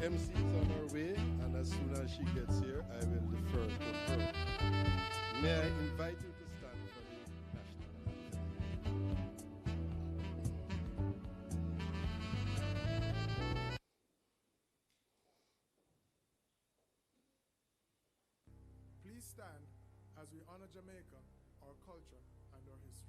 MC is on her way, and as soon as she gets here, I will defer to her. May I invite you to stand for the national anthem? Please stand as we honor Jamaica, our culture, and our history.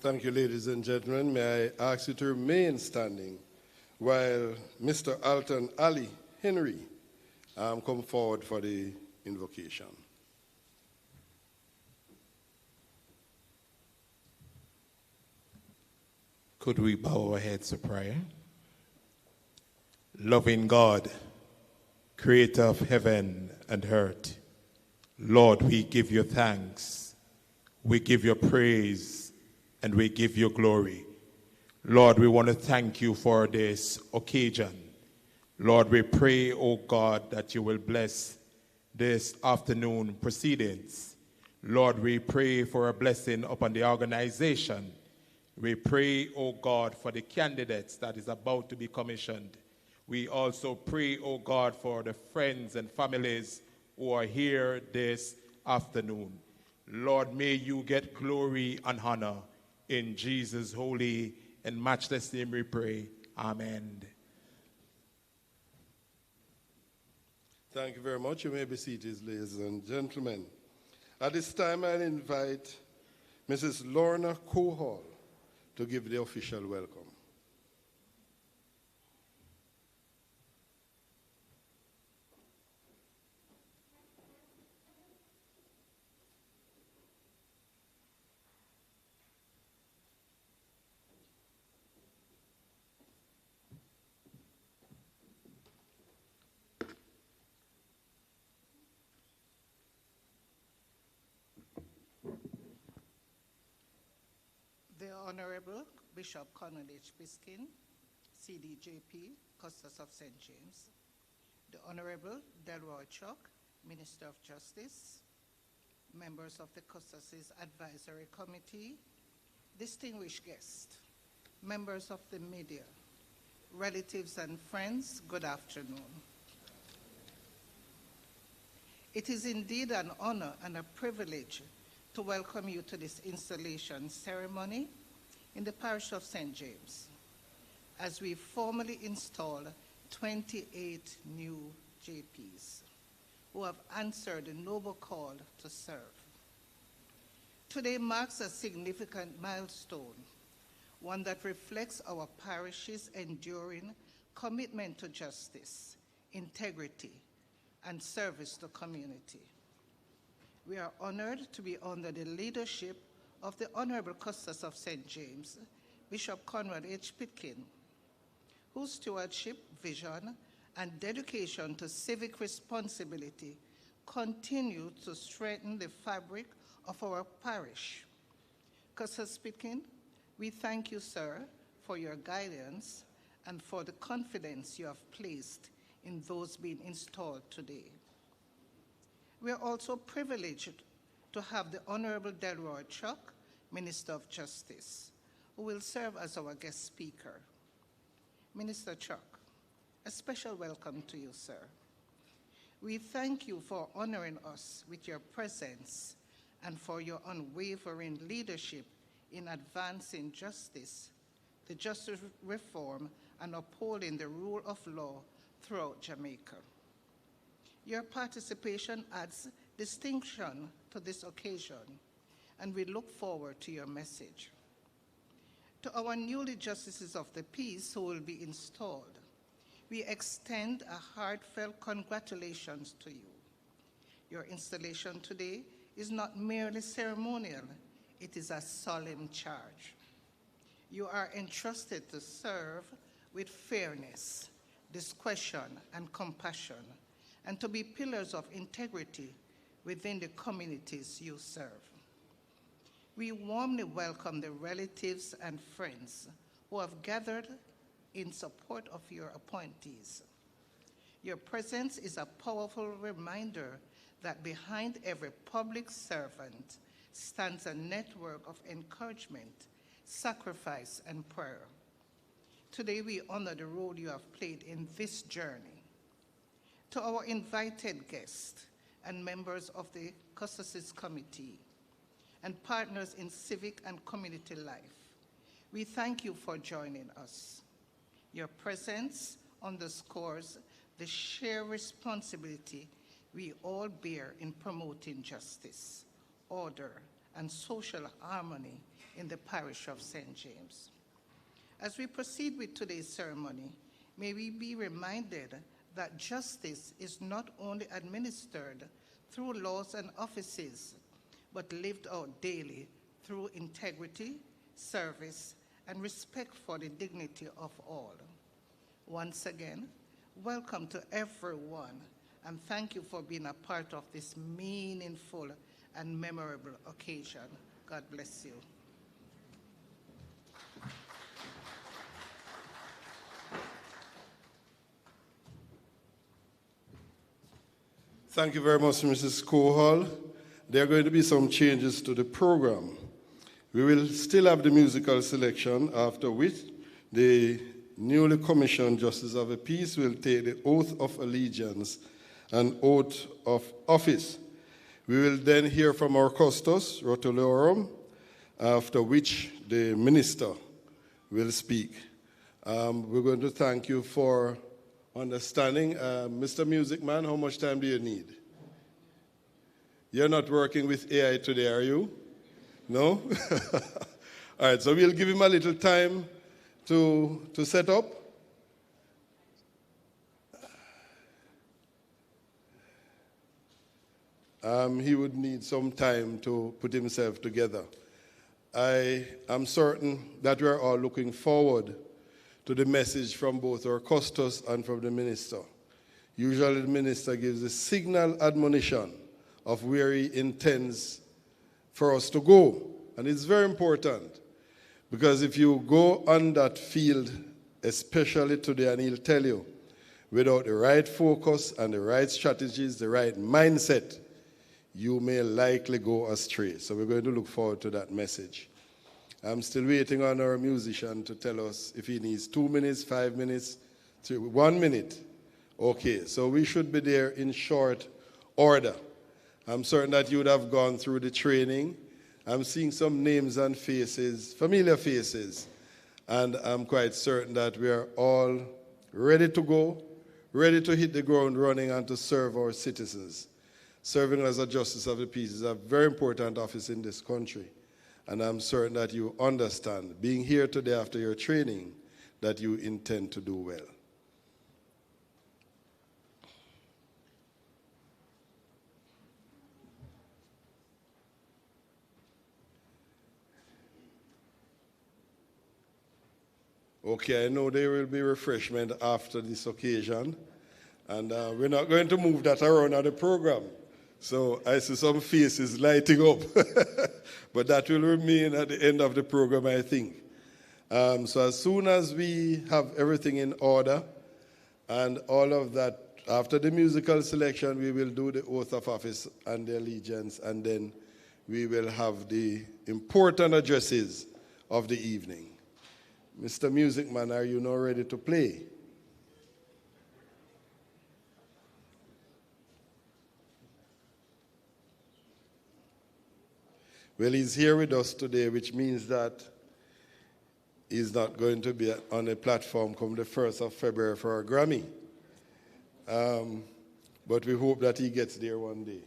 Thank you, ladies and gentlemen. May I ask you to remain standing while Mr. Alton Ali Henry come forward for the invocation. Could we bow our heads to prayer? Loving God, creator of heaven and earth, Lord, we give you thanks, we give you praise, and we give you glory. Lord, we want to thank you for this occasion. Lord, we pray, oh God, that you will bless this afternoon proceedings. Lord, we pray for a blessing upon the organization. We pray, oh God, for the candidates that is about to be commissioned. We also pray, oh God, for the friends and families who are here this afternoon. Lord, may you get glory and honor. In Jesus' holy and matchless name we pray. Amen. Thank you very much. You may be seated, ladies and gentlemen. At this time, I'll invite Mrs. Lorna Cohall to give the official welcome. The Honorable Bishop Conrad Pitkin, CDJP, Custos of St. James, the Honorable Delroy Chuck, Minister of Justice, members of the Custos Advisory Committee, distinguished guests, members of the media, relatives and friends, good afternoon. It is indeed an honor and a privilege to welcome you to this installation ceremony in the parish of St. James, as we formally install 28 new JPs who have answered the noble call to serve. Today marks a significant milestone, one that reflects our parish's enduring commitment to justice, integrity, and service to community. We are honored to be under the leadership of the Honorable Custos of St. James, Bishop Conrad Pitkin, whose stewardship, vision, and dedication to civic responsibility continue to strengthen the fabric of our parish. Custos Pitkin, we thank you, sir, for your guidance and for the confidence you have placed in those being installed today. We are also privileged to have the Honorable Delroy Chuck, Minister of Justice, who will serve as our guest speaker. Minister Chuck, a special welcome to you, sir. We thank you for honoring us with your presence and for your unwavering leadership in advancing justice, the justice reform, and upholding the rule of law throughout Jamaica. Your participation adds distinction to this occasion, and we look forward to your message. To our newly justices of the peace who will be installed, we extend a heartfelt congratulations to you. Your installation today is not merely ceremonial, it is a solemn charge. You are entrusted to serve with fairness, discretion, and compassion, and to be pillars of integrity within the communities you serve. We warmly welcome the relatives and friends who have gathered in support of your appointees. Your presence is a powerful reminder that behind every public servant stands a network of encouragement, sacrifice, and prayer. Today we honor the role you have played in this journey. To our invited guests and members of the Custos Committee and partners in civic and community life, we thank you for joining us. Your presence underscores the shared responsibility we all bear in promoting justice, order, and social harmony in the parish of St. James. As we proceed with today's ceremony, may we be reminded that justice is not only administered through laws and offices, but lived out daily through integrity, service, and respect for the dignity of all. Once again, welcome to everyone, and thank you for being a part of this meaningful and memorable occasion. God bless you. Thank you very much, Mrs. Kohal. There are going to be some changes to the program. We will still have the musical selection, after which the newly commissioned Justice of the Peace will take the oath of allegiance and oath of office. We will then hear from our Custos Rotulorum, after which the minister will speak. We're going to thank you for understanding. Mr. Music Man, how much time do you need? You're not working with AI today, are you? No? All right, so we'll give him a little time to set up. He would need some time to put himself together. I am certain that we are all looking forward to the message from both our Custos and from the minister. Usually the minister gives a signal admonition of where he intends for us to go. And it's very important, because if you go on that field, especially today, and he'll tell you, without the right focus and the right strategies, the right mindset, you may likely go astray. So we're going to look forward to that message. I'm still waiting on our musician to tell us if he needs 2 minutes, 5 minutes, 1 minute. Okay, so we should be there in short order. I'm certain that you would have gone through the training. I'm seeing some names and faces, familiar faces, and I'm quite certain that we are all ready to go, ready to hit the ground running and to serve our citizens. Serving as a Justice of the Peace is a very important office in this country, and I'm certain that you understand, being here today after your training, that you intend to do well. Okay, I know there will be refreshment after this occasion, and we're not going to move that around at the program. So I see some faces lighting up, but that will remain at the end of the program, I think. So as soon as we have everything in order and all of that, after the musical selection, we will do the oath of office and the allegiance, and then we will have the important addresses of the evening. Mr. Music Man, are you now ready to play? Well, he's here with us today, which means that he's not going to be on a platform come the 1st of February for a Grammy. But we hope that he gets there one day.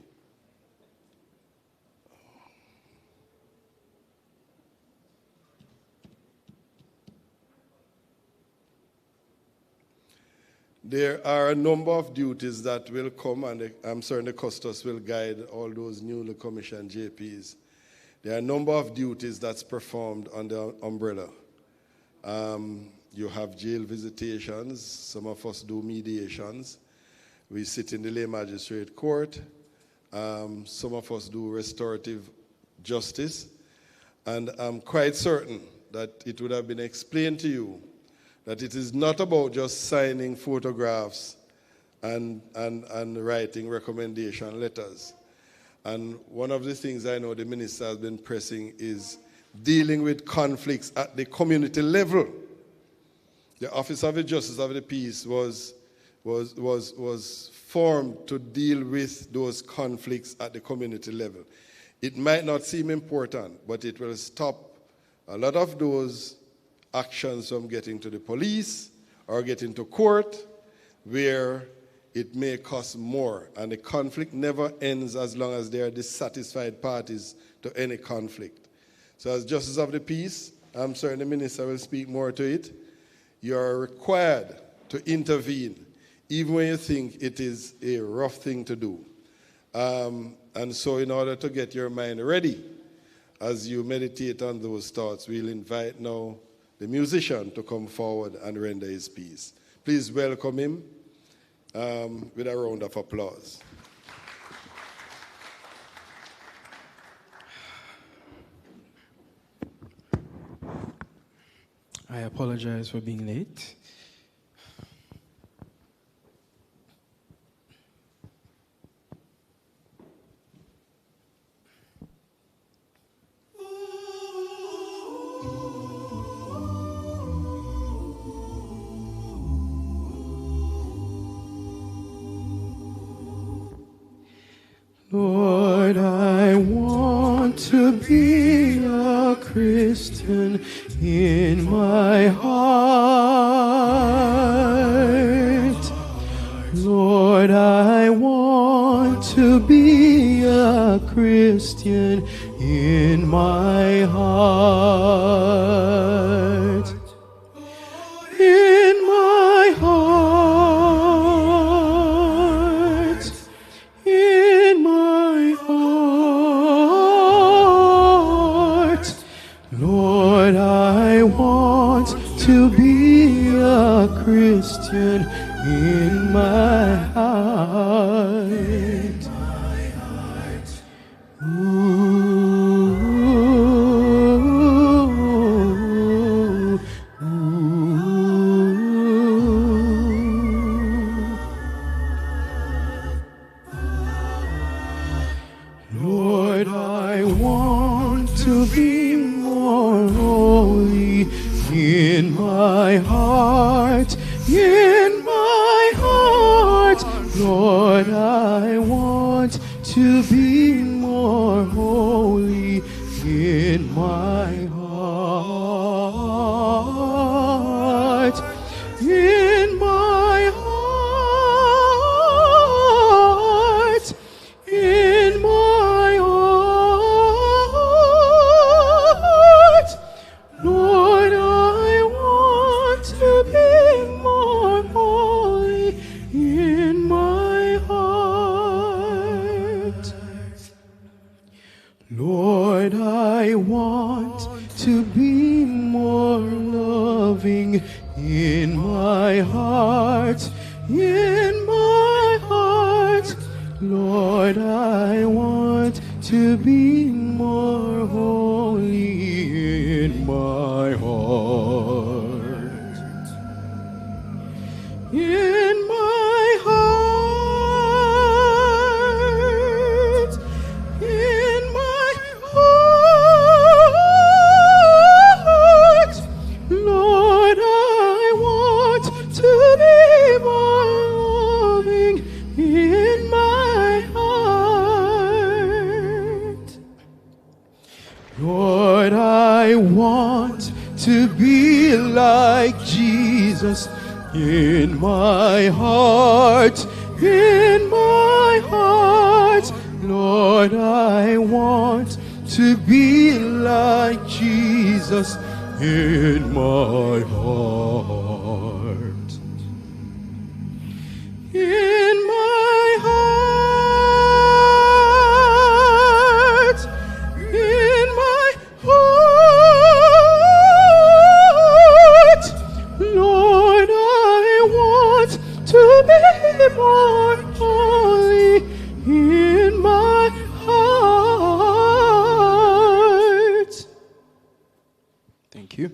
There are a number of duties that will come, and I'm certain the Custos will guide all those newly commissioned JPs. There are a number of duties that's performed under umbrella. You have jail visitations. Some of us do mediations. We sit in the lay magistrate court. Some of us do restorative justice. And I'm quite certain that it would have been explained to you that it is not about just signing photographs and writing recommendation letters. And one of the things I know the minister has been pressing is dealing with conflicts at the community level. The Office of the Justice of the Peace was formed to deal with those conflicts at the community level. It might not seem important, but it will stop a lot of those actions from getting to the police or getting to court where it may cost more. And the conflict never ends as long as there are dissatisfied parties to any conflict. So as Justice of the Peace, I'm certain the minister will speak more to it, you are required to intervene even when you think it is a rough thing to do. And so in order to get your mind ready as you meditate on those thoughts, we'll invite now the musician to come forward and render his piece. Please welcome him with a round of applause. I apologize for being late. Lord, I want to be a Christian in my heart. Lord, I want to be a Christian in my heart. In my heart. In my heart. Lord, I want to be a Christian in my heart. Lord, I want to be more holy in my heart, in my heart. Lord, I want to be more holy in my heart, in my heart, in my heart. Lord, I want to be more holy in my heart. Lord, I want to be more loving in my heart, in my heart. Lord, I want to be more holy in my heart. In my heart. In my heart. Lord, Jesus, in my heart, Lord, I want to be like Jesus in my heart. In my heart, in my heart, Lord, I want to be more holy in my heart. Thank you.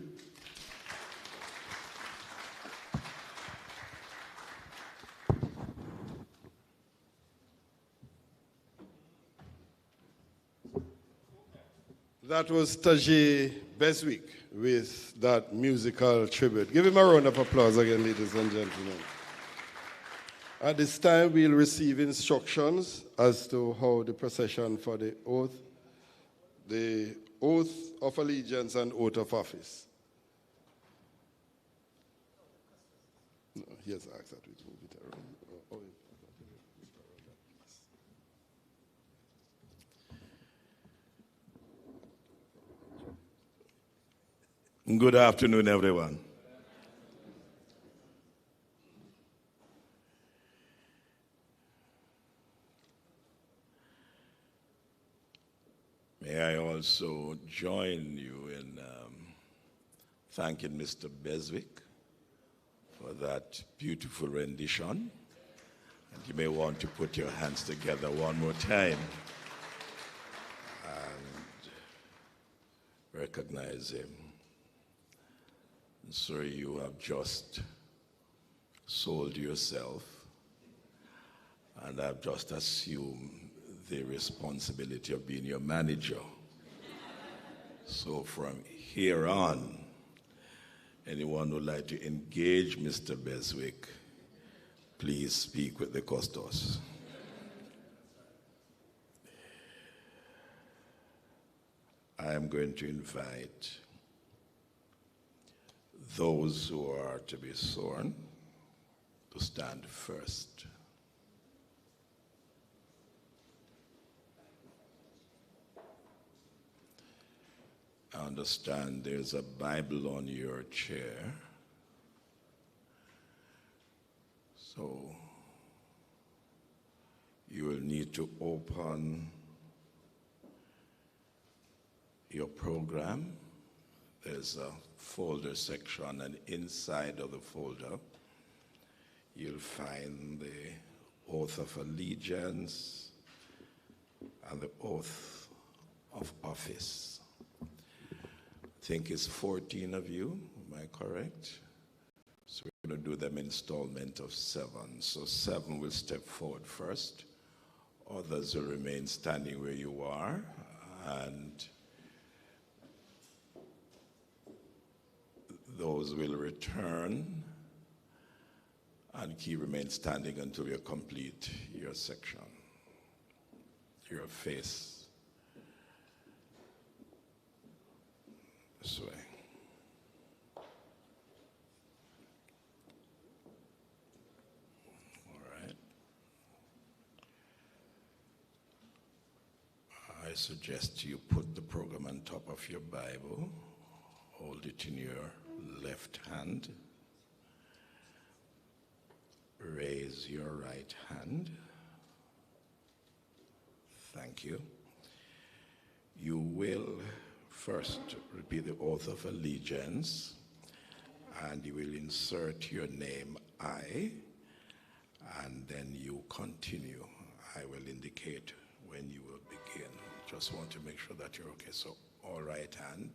That was Tajay Beswick with that musical tribute. Give him a round of applause again, ladies and gentlemen. At this time, we'll receive instructions as to how the procession for the oath of allegiance and oath of office. No, he has asked that we move it around. Good afternoon, everyone. May I also join you in thanking Mr. Beswick for that beautiful rendition. And you may want to put your hands together one more time and recognize him. So you have just sold yourself, and I've just assumed the responsibility of being your manager. So from here on, anyone who would like to engage Mr. Beswick, please speak with the Custos. I am going to invite those who are to be sworn to stand first. I understand there's a Bible on your chair. So you will need to open your program. There's a folder section, and inside of the folder you'll find the oath of allegiance and the oath of office. I think it's 14 of you, am I correct? So we're going to do them in installment of 7. So 7 will step forward first. Others will remain standing where you are, and those will return and remain standing until you complete your section, your face this way. All right. I suggest you put the program on top of your Bible, hold it in your left hand, raise your right hand. Thank you. You will first repeat the oath of allegiance, and you will insert your name, I, and then you continue. I will indicate when you will begin. Just want to make sure that you're okay. So all right hand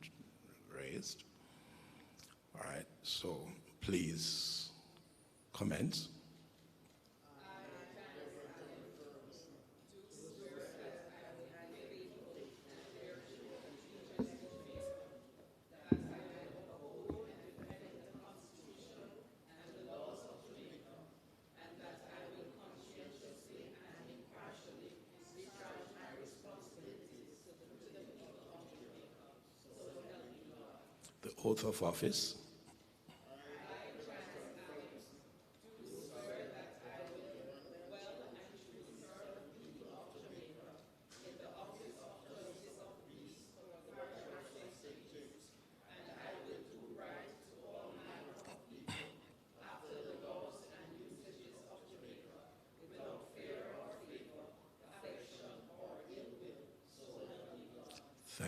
raised. All right, so please commence. The oath of office.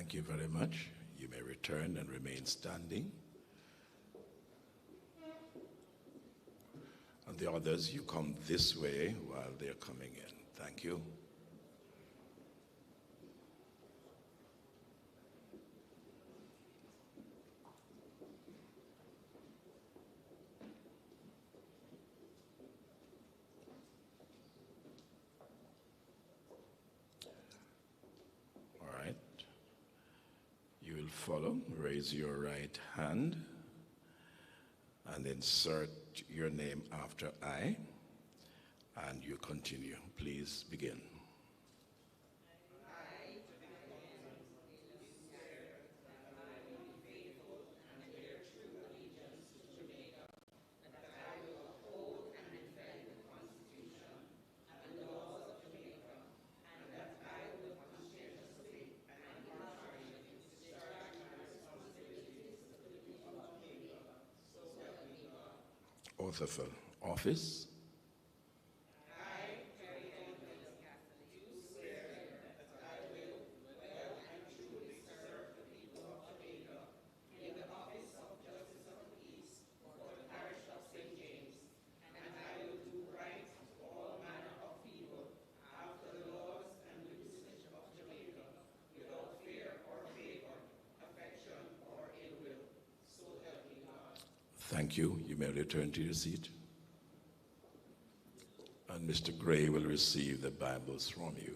Thank you very much. You may return and remain standing. And the others, you come this way while they're coming in. Thank you. Follow, raise your right hand and insert your name after I, and you continue. Please begin. Oath of office. Thank you. You may return to your seat. And Mr. Gray will receive the Bibles from you.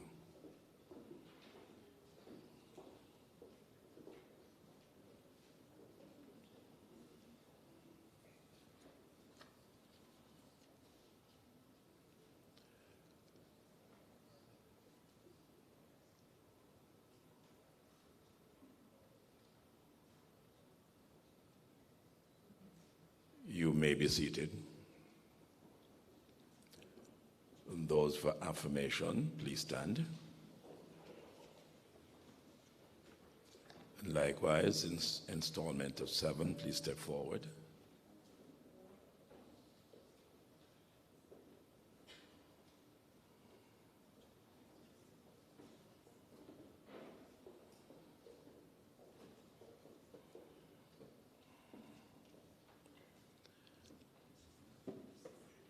You may be seated. And those for affirmation, please stand. And likewise, installment of 7, please step forward.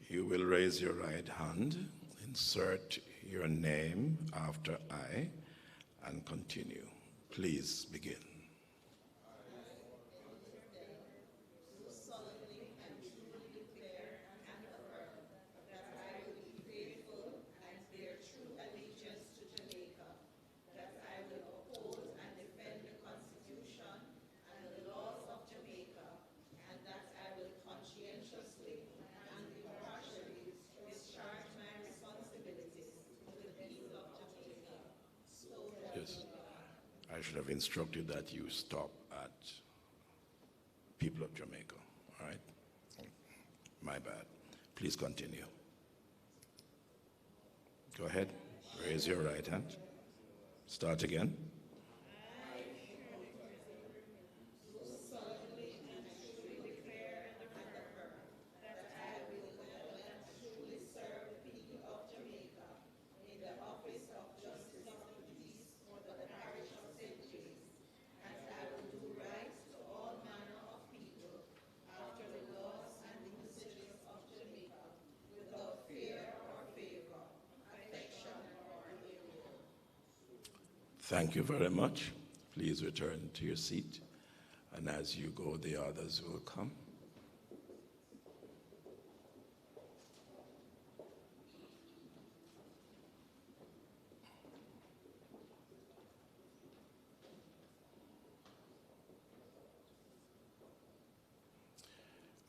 You will raise your right hand, insert your name after I, and continue. Please begin. I should have instructed that you stop at people of Jamaica, all right? My bad. Please continue. Go ahead. Raise your right hand. Start again. Thank you very much. Please return to your seat. And as you go, the others will come.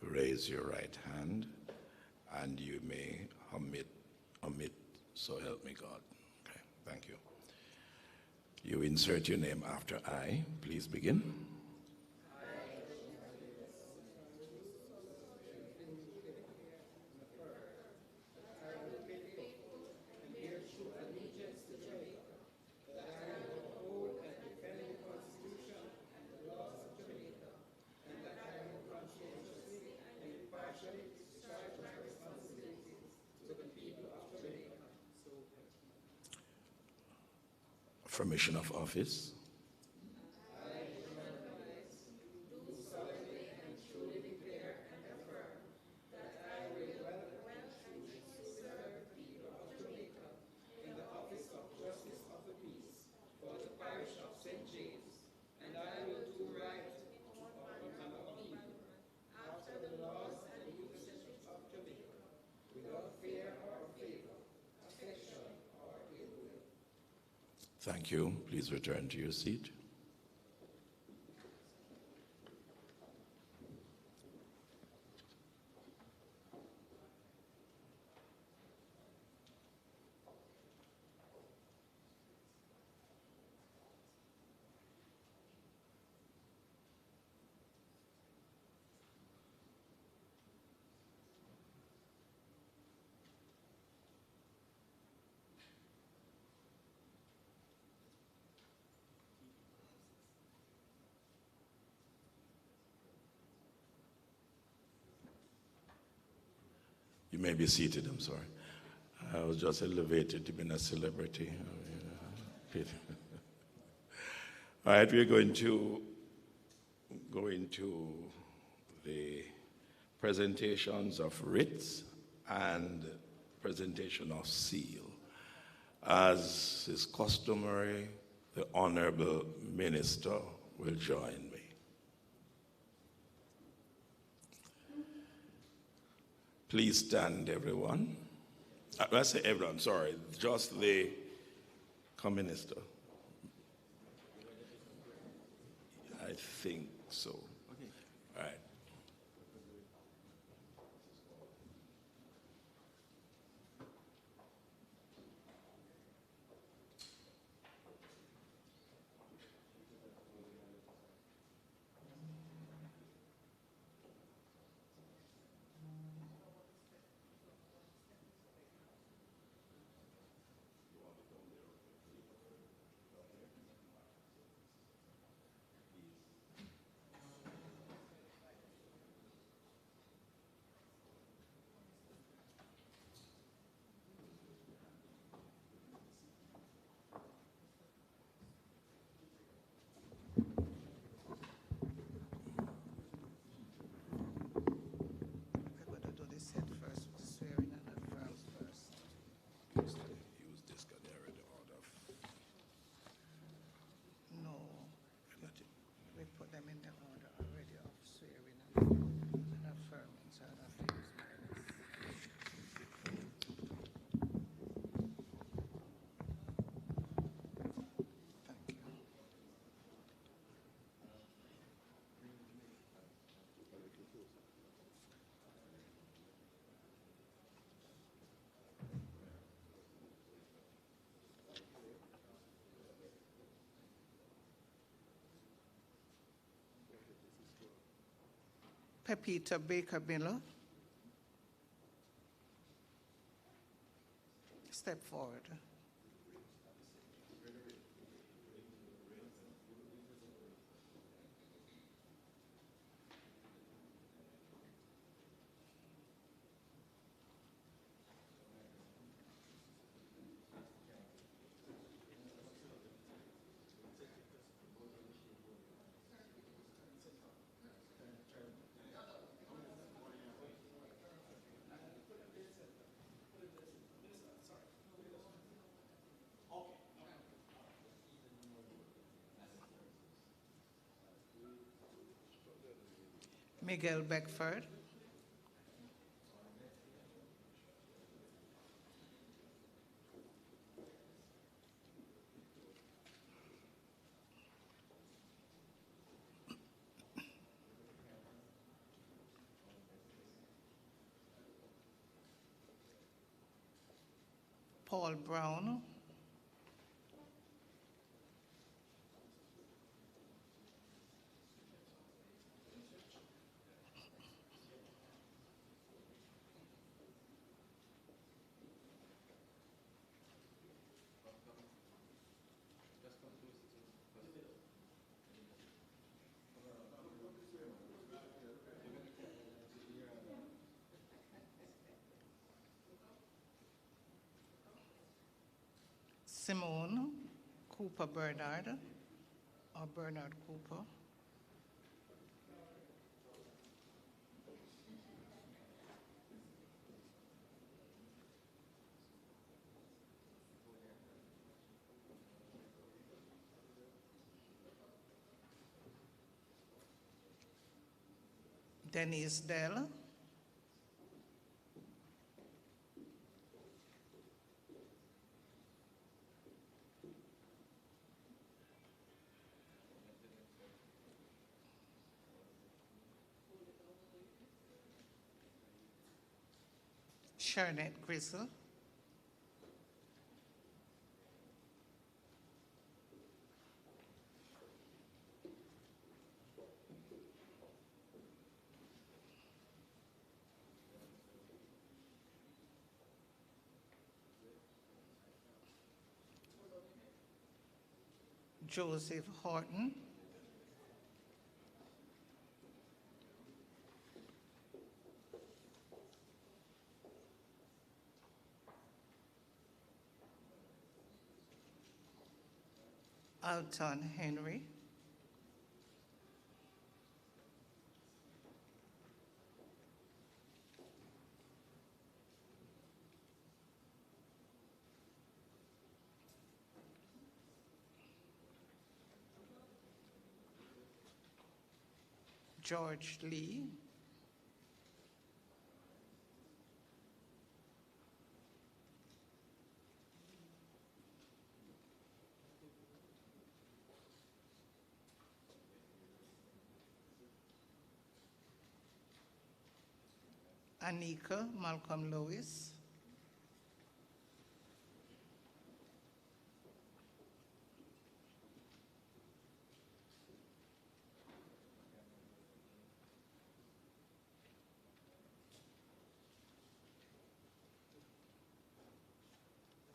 Raise your right hand, and you may omit, so help me God. Okay, thank you. You insert your name after I. Please begin. Affirmation of office. Thank you. Please return to your seat. You may be seated, I'm sorry. I was just elevated to being a celebrity. All right, we're going to go into the presentations of writs and presentation of seal. As is customary, the Honorable Minister will join me. Please stand, everyone. I say everyone, sorry, just the co-minister. I think so. Okay. All right. Pepita Baker Miller. Step forward. Miguel Beckford. Paul Brown. Simone Cooper Bernard, or Bernard Cooper. Denise Dell. Sharonette Grizzle, Joseph Horton, Alton Henry, George Lee, Anika Malcolm Lewis,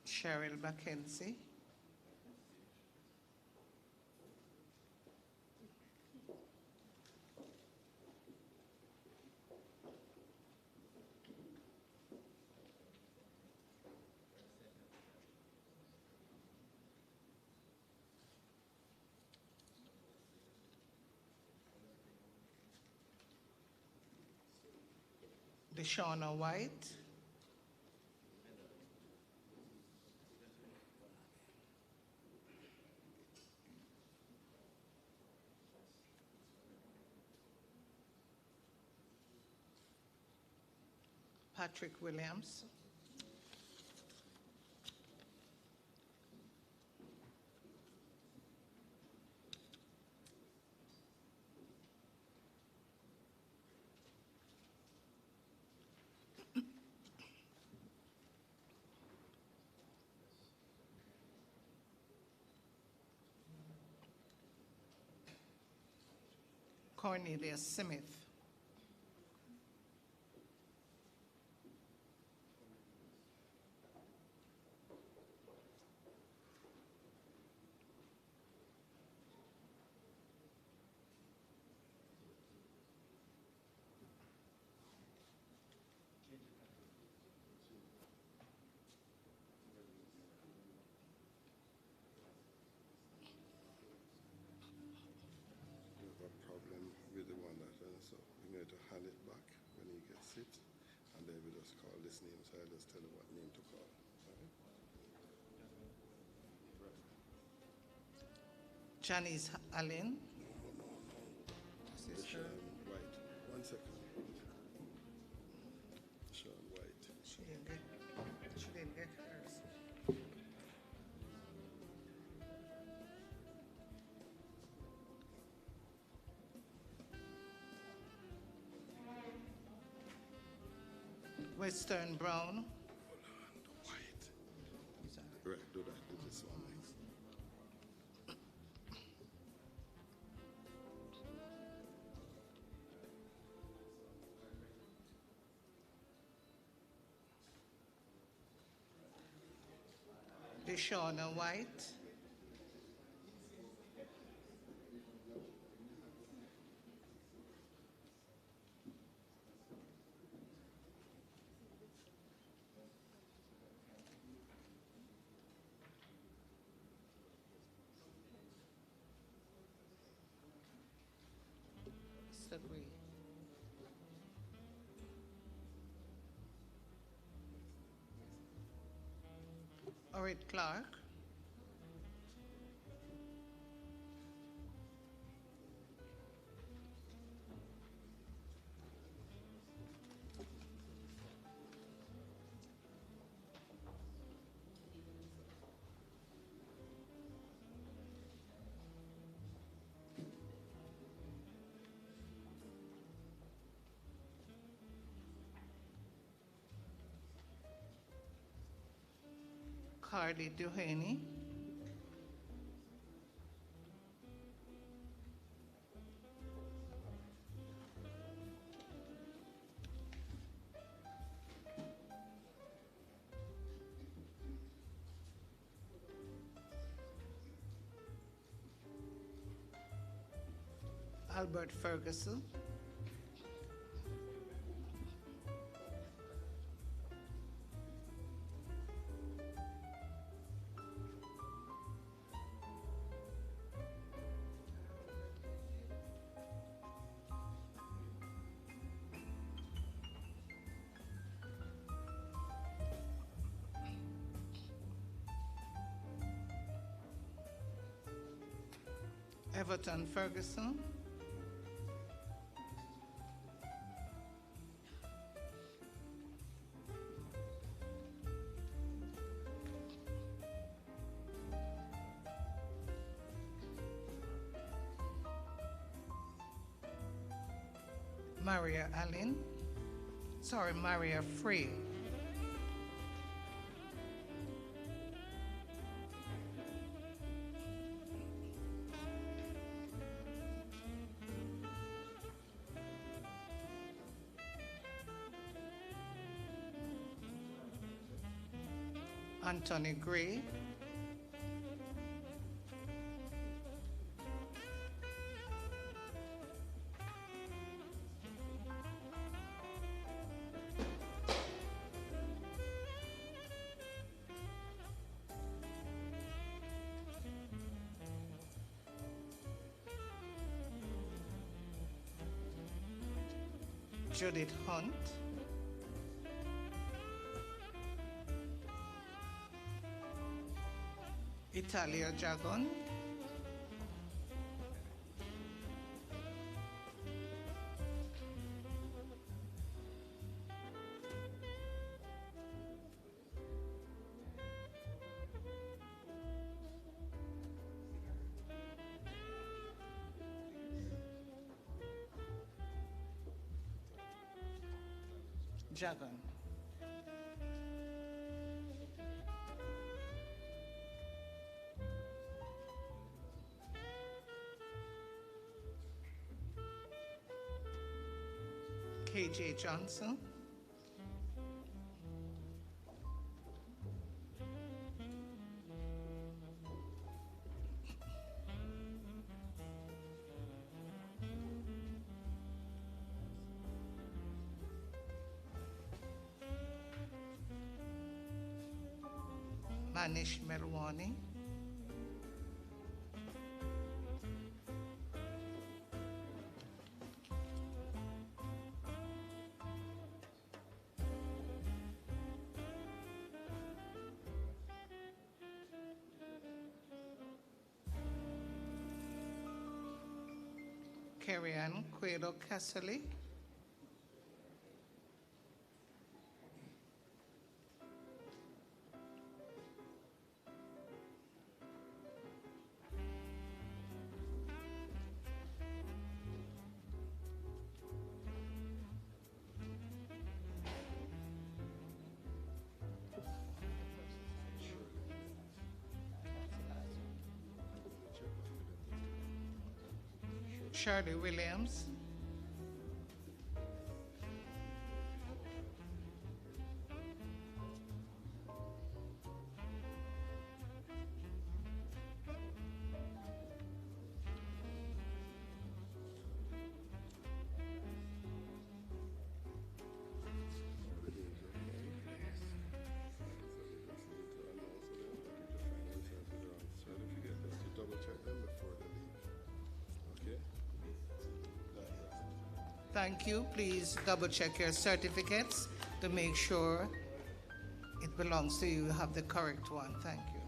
Cheryl Mackenzie, Deshauna White, Patrick Williams, Cornelius Smith, We have a problem with the one that, so we're going to hand it back when he gets it, and then we just call this name, so I'll just tell you what name to call. All right? Janice Allen, Sean White. 1 second. Sean White. she didn't get hers. Western Brown, White. Right, do that. Do this one next. Deshauna White, Mr. Gray, Orit Clark, Carly Duhaney. Albert Ferguson. Everton Ferguson. Maria Free. Anthony Gray. Judith Hunt. Italia Jagon. Jagan. KJ Johnson. Manish Melwani. Carrie-Ann Quayle Casserly. Shirley Williams. Thank you. Please double check your certificates to make sure it belongs to you. You have the correct one. Thank you.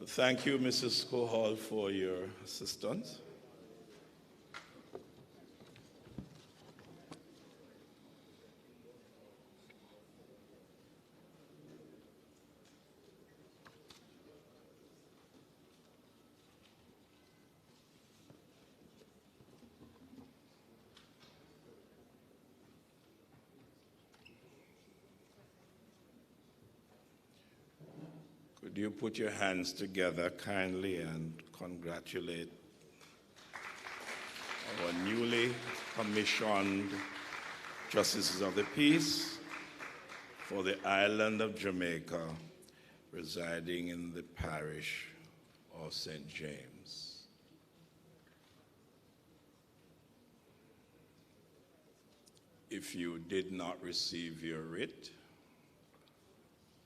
Thank you, Mrs. Kohal, for your assistance. Could you put your hands together kindly and congratulate our newly commissioned Justices of the Peace for the island of Jamaica, residing in the parish of St. James. If you did not receive your writ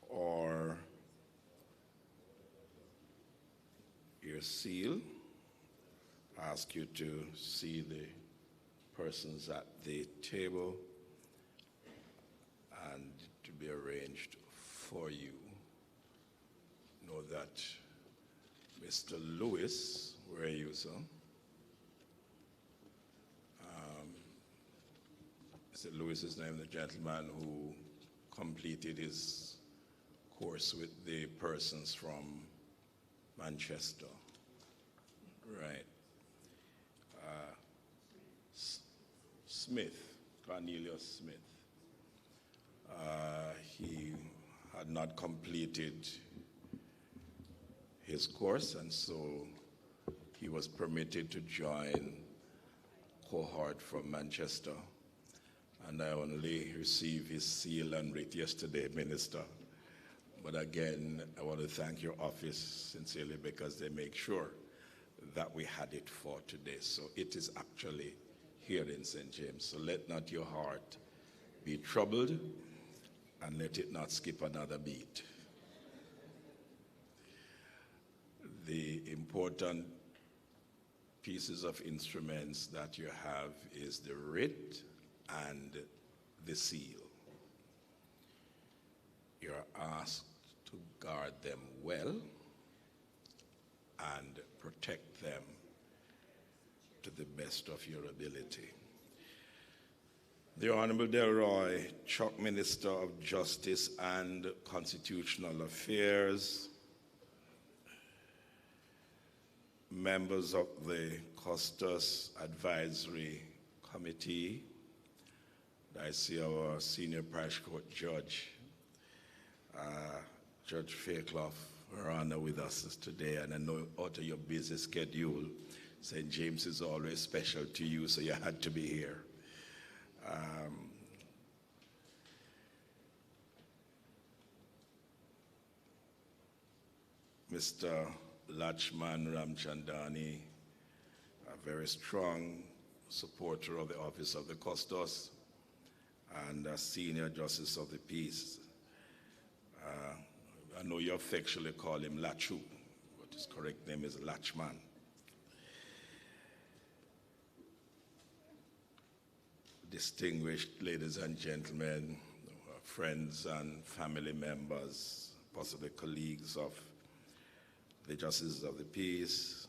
or your seal, I ask you to see the persons at the table and to be arranged for you. Know that Mr. Lewis, where are you, sir? Mr. Lewis is named the gentleman who completed his course with the persons from Manchester. Right. Smith, Cornelius Smith. He had not completed his course, and so he was permitted to join cohort from Manchester. And I only received his seal and writ yesterday, Minister. But again, I want to thank your office sincerely because they make sure that we had it for today. So it is actually here in St. James. So let not your heart be troubled and let it not skip another beat. The important pieces of instruments that you have is the writ and the seal. You're asked to guard them well and protect them to the best of your ability. The Honorable Delroy Chuck, Minister of Justice and Constitutional Affairs, members of the Custos Advisory Committee, I see our senior parish court judge, Judge Fairclough, are honored with us today, and I know out of your busy schedule, St. James is always special to you, so you had to be here. Mr. Lachman Ramchandani, a very strong supporter of the Office of the Custos and a Senior Justice of the Peace. I know you affectionately call him Lachu, but his correct name is Lachman. Distinguished ladies and gentlemen, friends and family members, possibly colleagues of the Justices of the Peace,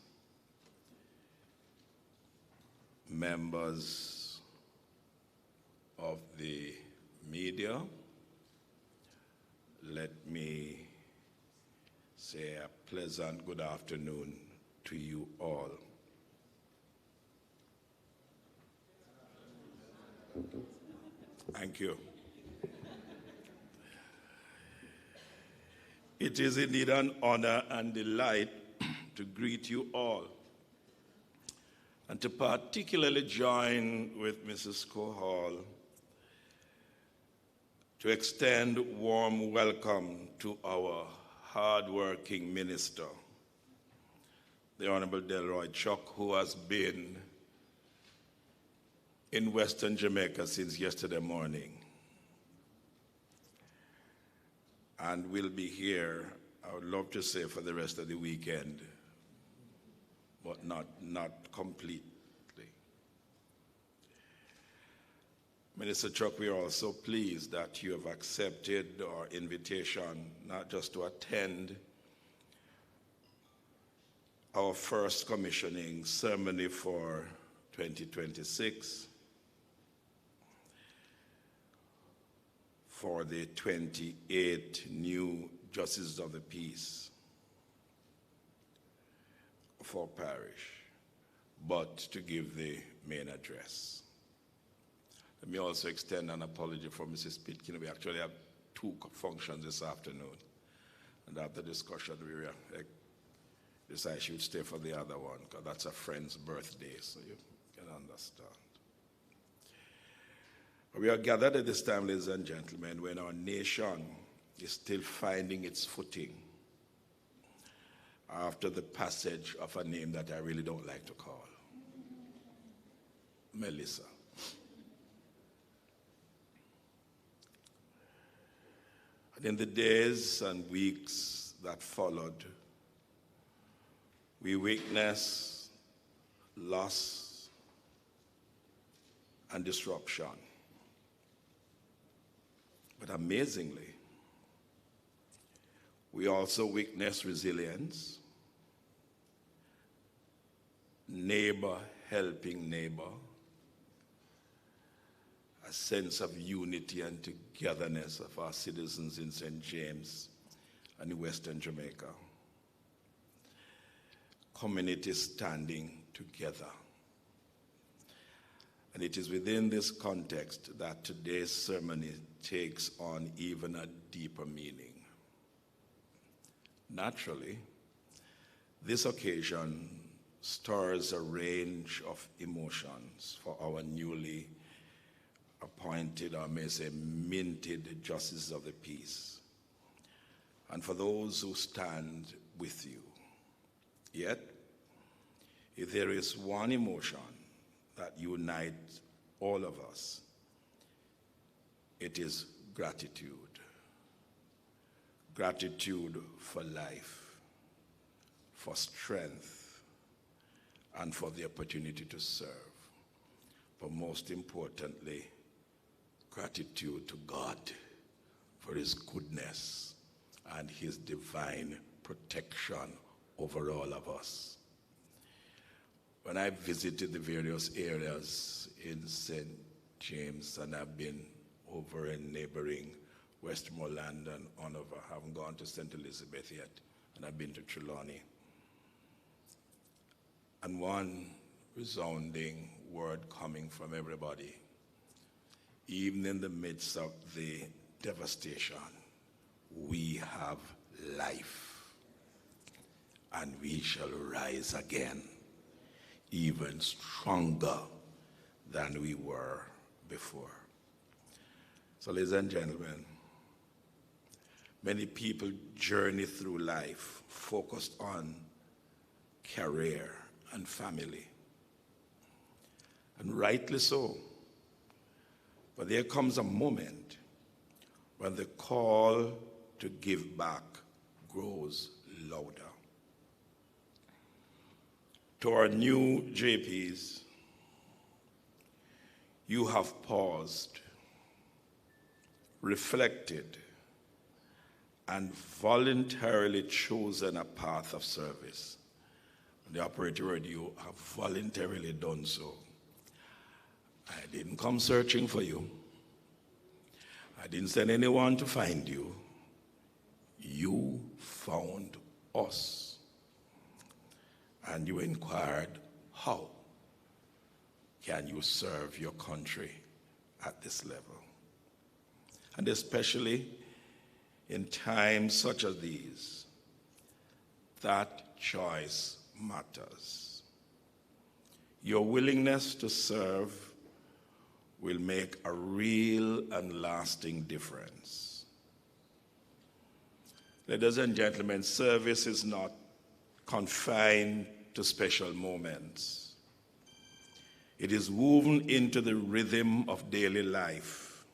members of the media, let me say a pleasant good afternoon to you all. Thank you. It is indeed an honor and delight to greet you all and to particularly join with Mrs. Cohall to extend warm welcome to our hard-working minister, the Honorable Delroy Chuck, who has been in Western Jamaica since yesterday morning and will be here, I would love to say, for the rest of the weekend, but not completely. Minister Chuck, we are also pleased that you have accepted our invitation not just to attend our first commissioning ceremony for 2026 for the 28 new Justices of the Peace for parish, but to give the main address. Let me also extend an apology for Mrs. Pitkin. We actually have two functions this afternoon. And after discussion, we decided she would stay for the other one, because that's a friend's birthday, so you can understand. We are gathered at this time, ladies and gentlemen, when our nation is still finding its footing after the passage of a name that I really don't like to call, Melissa. And in the days and weeks that followed, we witnessed loss and disruption. But amazingly, we also witnessed resilience, neighbor helping neighbor, a sense of unity and togetherness of our citizens in St. James and in Western Jamaica. Communities standing together. And it is within this context that today's ceremony takes on even a deeper meaning. Naturally, this occasion stirs a range of emotions for our newly appointed, or may say minted, justices of the peace, and for those who stand with you. Yet, if there is one emotion that unites all of us, it is gratitude. Gratitude for life, for strength, and for the opportunity to serve. But most importantly, gratitude to God for his goodness and his divine protection over all of us. When I visited the various areas in St. James, and I've been over in neighboring Westmoreland and Hanover, I haven't gone to St. Elizabeth yet, and I've been to Trelawney. And one resounding word coming from everybody, even in the midst of the devastation, we have life. And we shall rise again, even stronger than we were before. So, ladies and gentlemen, many people journey through life focused on career and family. And rightly so. But there comes a moment when the call to give back grows louder. To our new JPs, you have paused, reflected, and voluntarily chosen a path of service. The operator word, you have voluntarily done so. I didn't come searching for you. I didn't send anyone to find you. You found us. And you inquired, how can you serve your country at this level? And especially in times such as these, that choice matters. Your willingness to serve will make a real and lasting difference. Ladies and gentlemen, service is not confined to special moments. It is woven into the rhythm of daily life.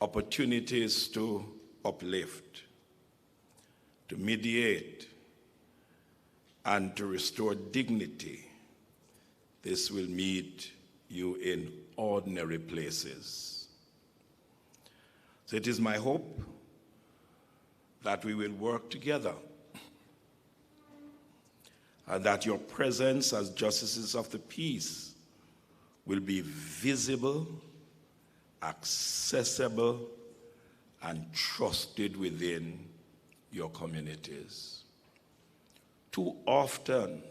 Opportunities to uplift, to mediate, and to restore dignity. This will meet you in ordinary places. So it is my hope that we will work together and that your presence as justices of the peace will be visible, accessible, and trusted within your communities. Too often,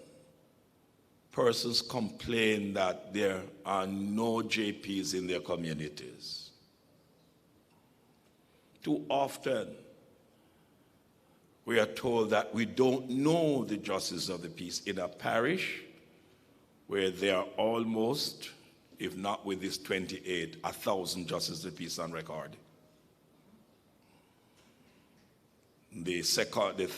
persons complain that there are no JPs in their communities. Too often, we are told that we don't know the justice of the peace in a parish where there are almost, if not with this 28, 1,000 justices of the peace on record. The second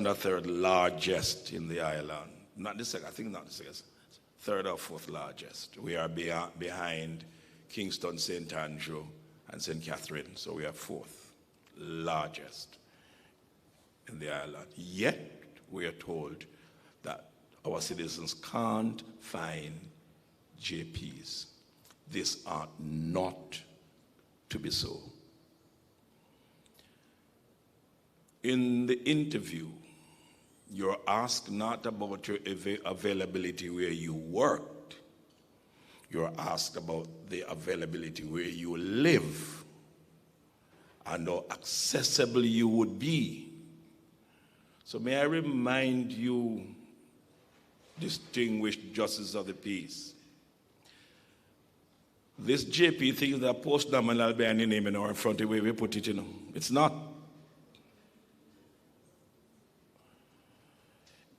or third largest in the island. Not the second, I think not the second. Third or fourth largest. We are behind Kingston, St. Andrew, and St. Catherine. So we are fourth largest in the island. Yet we are told that our citizens can't find JPs. This ought not to be so. In the interview, you're asked not about your availability where you worked. You're asked about the availability where you live and how accessible you would be. So may I remind you, distinguished justices of the peace, this JP thing that post-nominal be any name in our front of where we put it, it's not.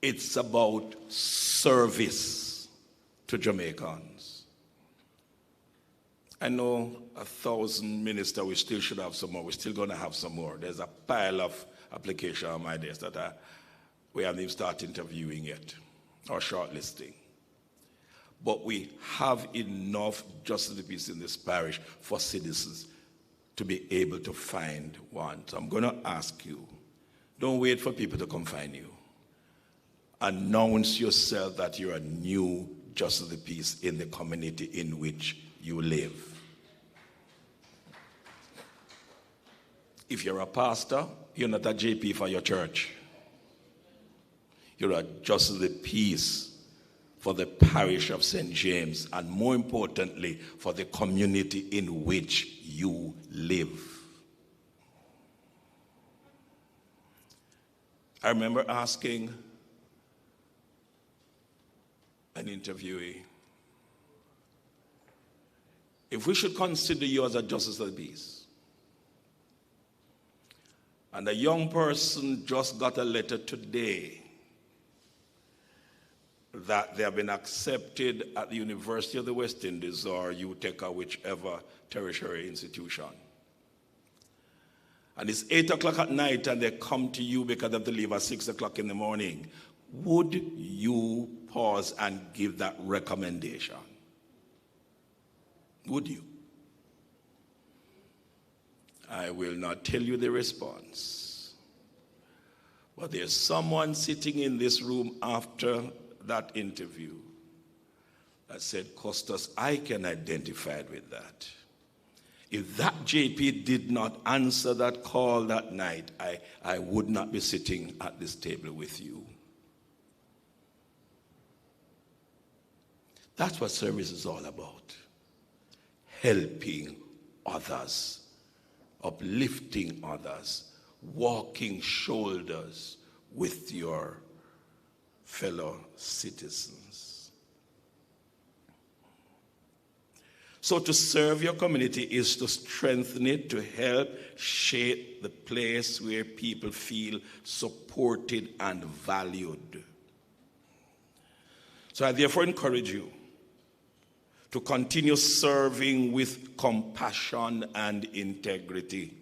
It's about service to Jamaicans. I know 1,000 ministers, we still should have some more. We're still going to have some more. There's a pile of applications on my desk that we haven't even started interviewing yet or shortlisting. But we have enough justice of the peace in this parish for citizens to be able to find one. So I'm going to ask you, don't wait for people to come find you. Announce yourself that you're a new justice of the peace in the community in which you live. If you're a pastor, you're not a JP for your church. You're a justice of the peace for the parish of St. James, and more importantly, for the community in which you live. I remember asking an interviewee, if we should consider you as a justice of the peace, and a young person just got a letter today that they have been accepted at the University of the West Indies or UTEC or whichever tertiary institution. And it's 8 o'clock at night and they come to you because they have to leave at 6 o'clock in the morning. Would you pause and give that recommendation? Would you? I will not tell you the response. But there's someone sitting in this room after that interview that said, Custos, I can identify with that. If that JP did not answer that call that night, I would not be sitting at this table with you. That's what service is all about. Helping others, uplifting others, walking shoulders with your fellow citizens. So to serve your community is to strengthen it, to help shape the place where people feel supported and valued. So I therefore encourage you to continue serving with compassion and integrity.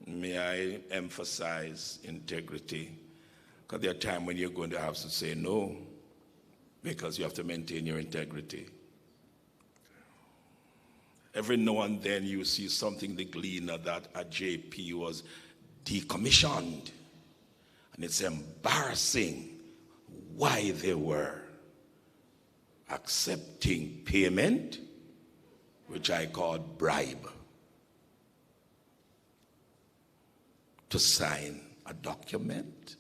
May I emphasize integrity? Because there are times when you're going to have to say no, because you have to maintain your integrity. Every now and then you see something, the Gleaner, that a JP was decommissioned. And it's embarrassing why they were accepting payment, which I call bribe, to sign a document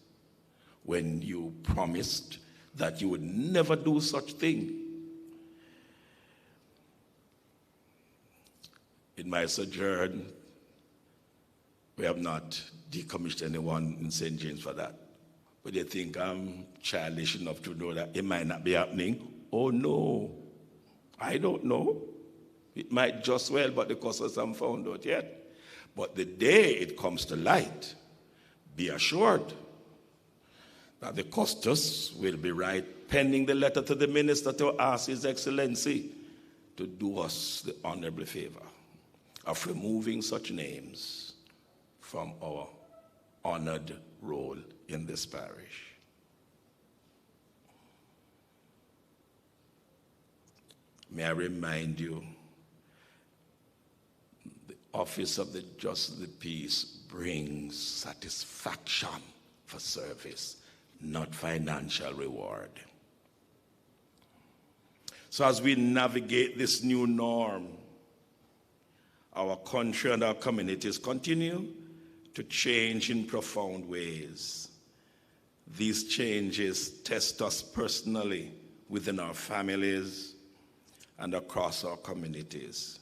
when you promised that you would never do such thing. In my sojourn, we have not decommissioned anyone in St. James for that. But they think I'm childish enough to know that it might not be happening. Oh no, I don't know. It might just well, but the customers haven't found out yet. But the day it comes to light, Be assured that the Custos will be right, pending the letter to the minister to ask His Excellency to do us the honorable favor of removing such names from our honored role in this parish. May I remind you, the office of the Justice of the Peace brings satisfaction for service, not financial reward. So as we navigate this new norm, our country and our communities continue to change in profound ways. These changes test us personally within our families and across our communities.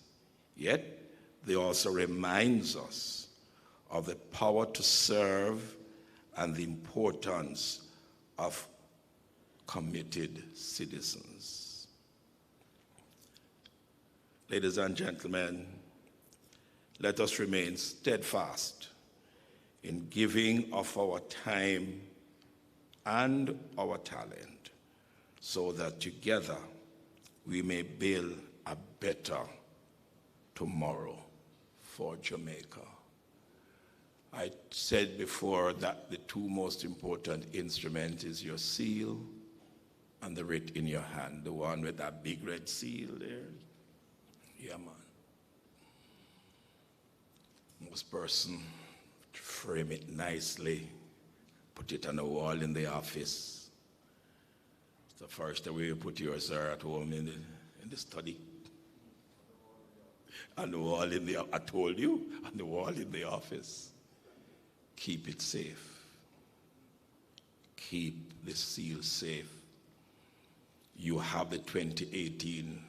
Yet, they also remind us of the power to serve and the importance of committed citizens. Ladies and gentlemen, let us remain steadfast in giving of our time and our talent so that together we may build a better tomorrow for Jamaica. I said before that the two most important instruments is your seal and the writ in your hand, the one with that big red seal there. Yeah, man. Most person frame it nicely, put it on the wall in the office. It's the first way you put yours there at home in the study. On the wall in the, I told you, on the wall in the office. Keep it safe. Keep the seal safe. You have the 2018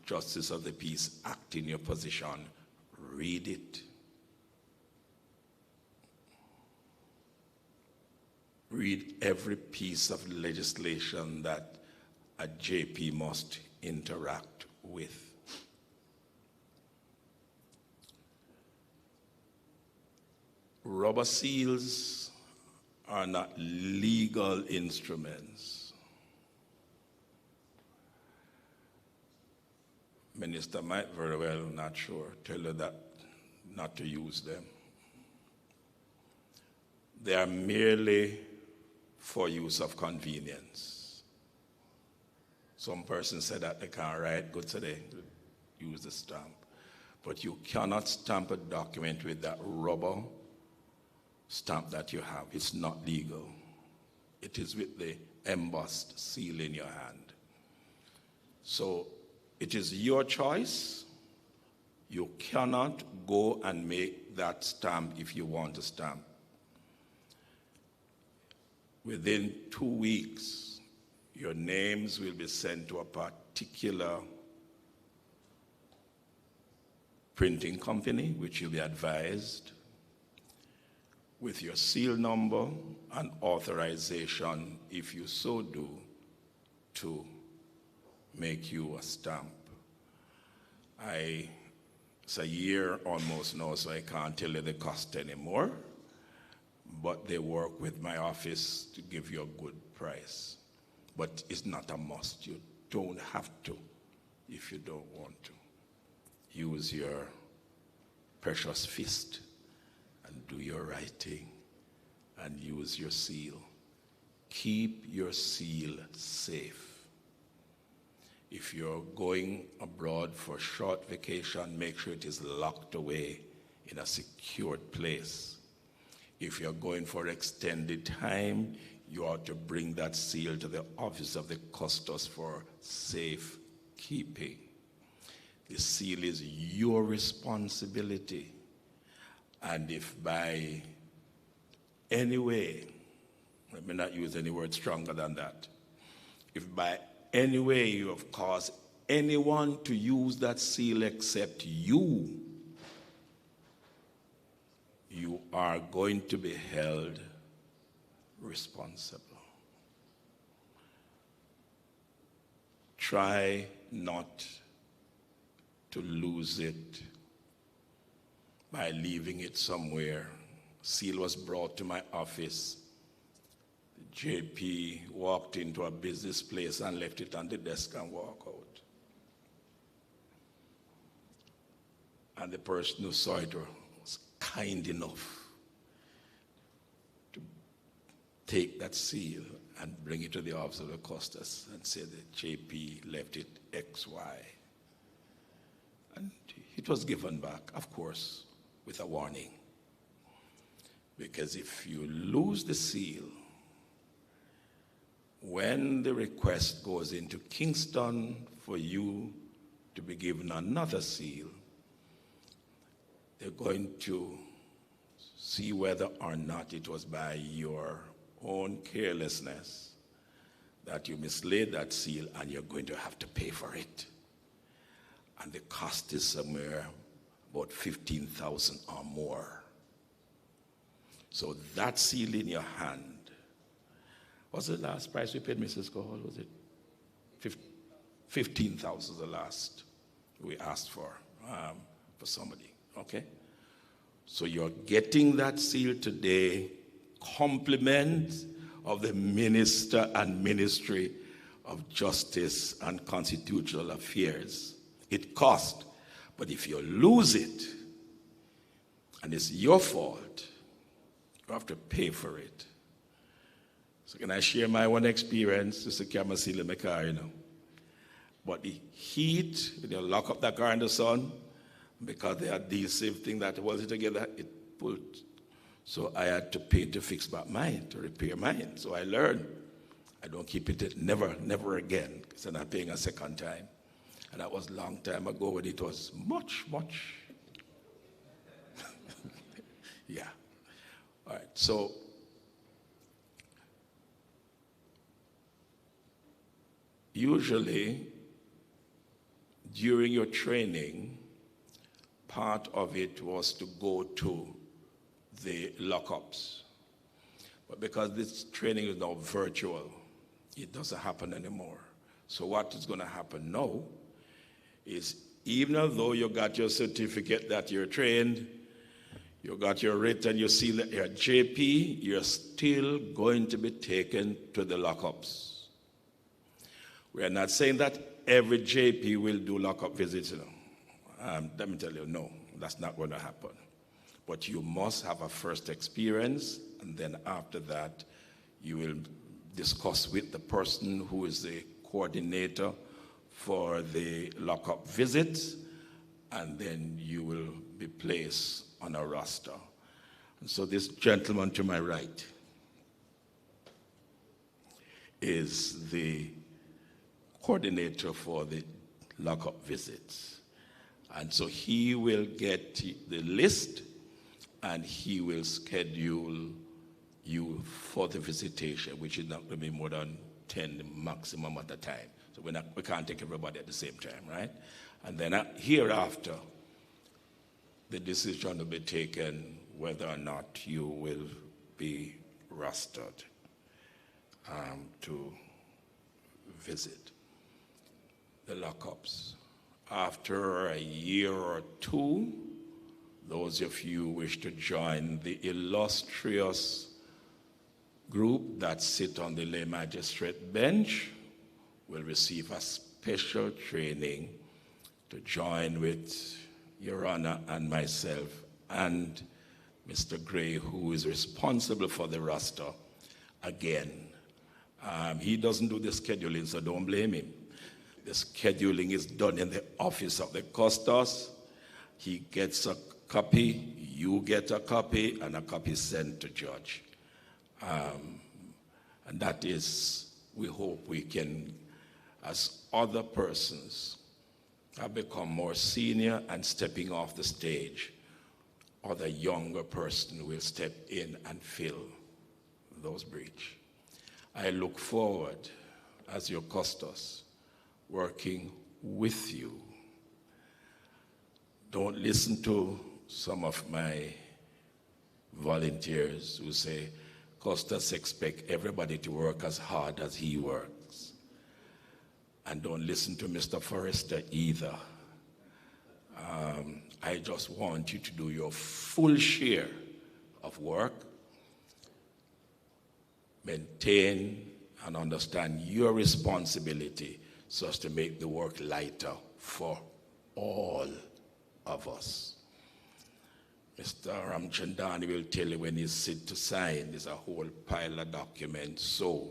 Justice of the Peace Act in your possession. Read it. Read every piece of legislation that a JP must interact with. Rubber seals are not legal instruments. Minister might very well, not sure, tell you that not to use them. They are merely for use of convenience. Some person said that they can't write good today, use the stamp. But you cannot stamp a document with that rubber stamp that you have. It's not legal. It is with the embossed seal in your hand. So it is your choice. You cannot go and make that stamp if you want to stamp. Within 2 weeks, your names will be sent to a particular printing company, which you'll be advised, with your seal number and authorization, if you so do, to make you a stamp. It's a year almost now, so I can't tell you the cost anymore, but they work with my office to give you a good price. But it's not a must. You don't have to if you don't want to. Use your precious fist and do your writing and use your seal. Keep your seal safe. If you're going abroad for a short vacation, make sure it is locked away in a secured place. If you're going for extended time, you ought to bring that seal to the office of the Custos for safe keeping. The seal is your responsibility. And if by any way, let me not use any word stronger than that, if by any way you have caused anyone to use that seal except you, you are going to be held responsible. Try not to lose it by leaving it somewhere seal was brought to my office. JP walked into a business place and left it on the desk and walked out. And the person who saw it was kind enough to take that seal and bring it to the office of the Custos and say that JP left it XY. And it was given back, of course, with a warning. Because if you lose the seal, when the request goes into Kingston for you to be given another seal, they're going to see whether or not it was by your own carelessness that you mislaid that seal, and you're going to have to pay for it. And the cost is somewhere about 15,000 or more. So that seal in your hand, what's the last price we paid, Mrs. Kohol? Was it 15,000 the last we asked for somebody, okay? So you're getting that seal today, compliment of the Minister and Ministry of Justice and Constitutional Affairs. It cost, but if you lose it, and it's your fault, you have to pay for it. So can I share my one experience? Just to carry my seal in my car, you know. But the heat, when you lock up that car in the sun, because they had these same thing that was together, it pulled. So I had to pay to fix back mine, to repair mine. So I learned. I don't keep it, never again, because I'm not paying a second time. And that was a long time ago when it was much. Yeah. All right, so usually during your training, part of it was to go to the lockups. But because this training is now virtual, it doesn't happen anymore. So what is going to happen now is, even though you got your certificate that you're trained, you got your writ and you seal that you're JP, you're still going to be taken to the lockups. We are not saying that every JP will do lockup visits, you know. Let me tell you, no, that's not going to happen. But you must have a first experience, and then after that, you will discuss with the person who is the coordinator for the lockup visits, and then you will be placed on a roster. And so this gentleman to my right is the coordinator for the lockup visits. And so he will get the list, and he will schedule you for the visitation, which is not going to be more than 10 maximum at a time. So we can't take everybody at the same time, right? And then hereafter, the decision will be taken whether or not you will be rostered to visit the lockups. After a year or two, those of you who wish to join the illustrious group that sit on the lay magistrate bench will receive a special training to join with Your Honor and myself and Mr. Gray, who is responsible for the roster again. He doesn't do the scheduling, so don't blame him. The scheduling is done in the office of the Custos. He gets a copy, you get a copy, and a copy sent to judge. And that is, we hope we can, as other persons have become more senior and stepping off the stage, other younger person will step in and fill those breach. I look forward, as your Custos, working with you. Don't listen to some of my volunteers who say, Custos expect everybody to work as hard as he works. And don't listen to Mr. Forrester either. I just want you to do your full share of work. Maintain and understand your responsibility so as to make the work lighter for all of us. Mr. Ramchandani will tell you when he's sit to sign, there's a whole pile of documents. So,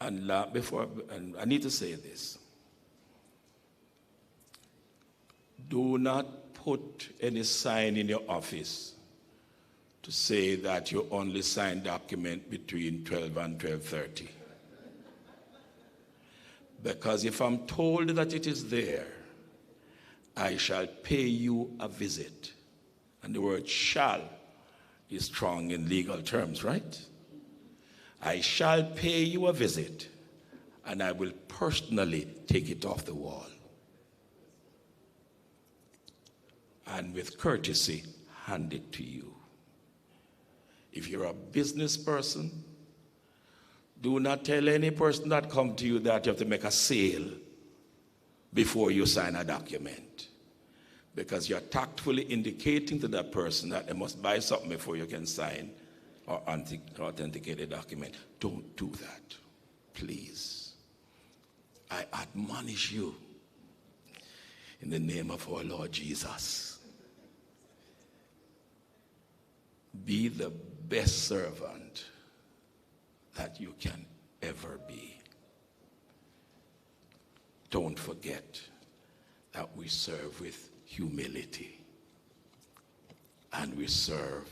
and I need to say this. Do not put any sign in your office to say that you only sign document between 12 and 12:30. Because if I'm told that it is there, I shall pay you a visit. And the word shall is strong in legal terms, right? I shall pay you a visit, and I will personally take it off the wall. And with courtesy, hand it to you. If you're a business person, do not tell any person that come to you that you have to make a sale before you sign a document, because you're tactfully indicating to that person that they must buy something before you can sign or authenticate a document. Don't do that, please. I admonish you in the name of our Lord Jesus. Be the best servant that you can ever be. Don't forget that we serve with humility, and we serve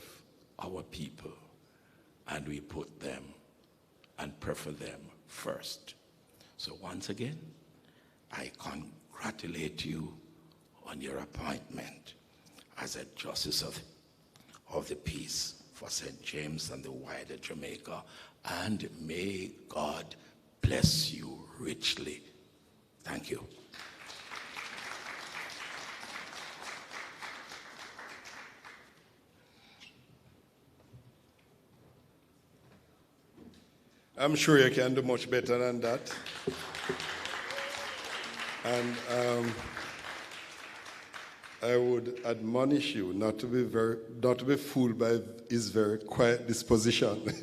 our people, and we put them and prefer them first. So once again, I congratulate you on your appointment as a Justice of the Peace for St. James and the wider Jamaica, and may God bless you richly. Thank you. I'm sure you can do much better than that. And I would admonish you not to be fooled by his very quiet disposition.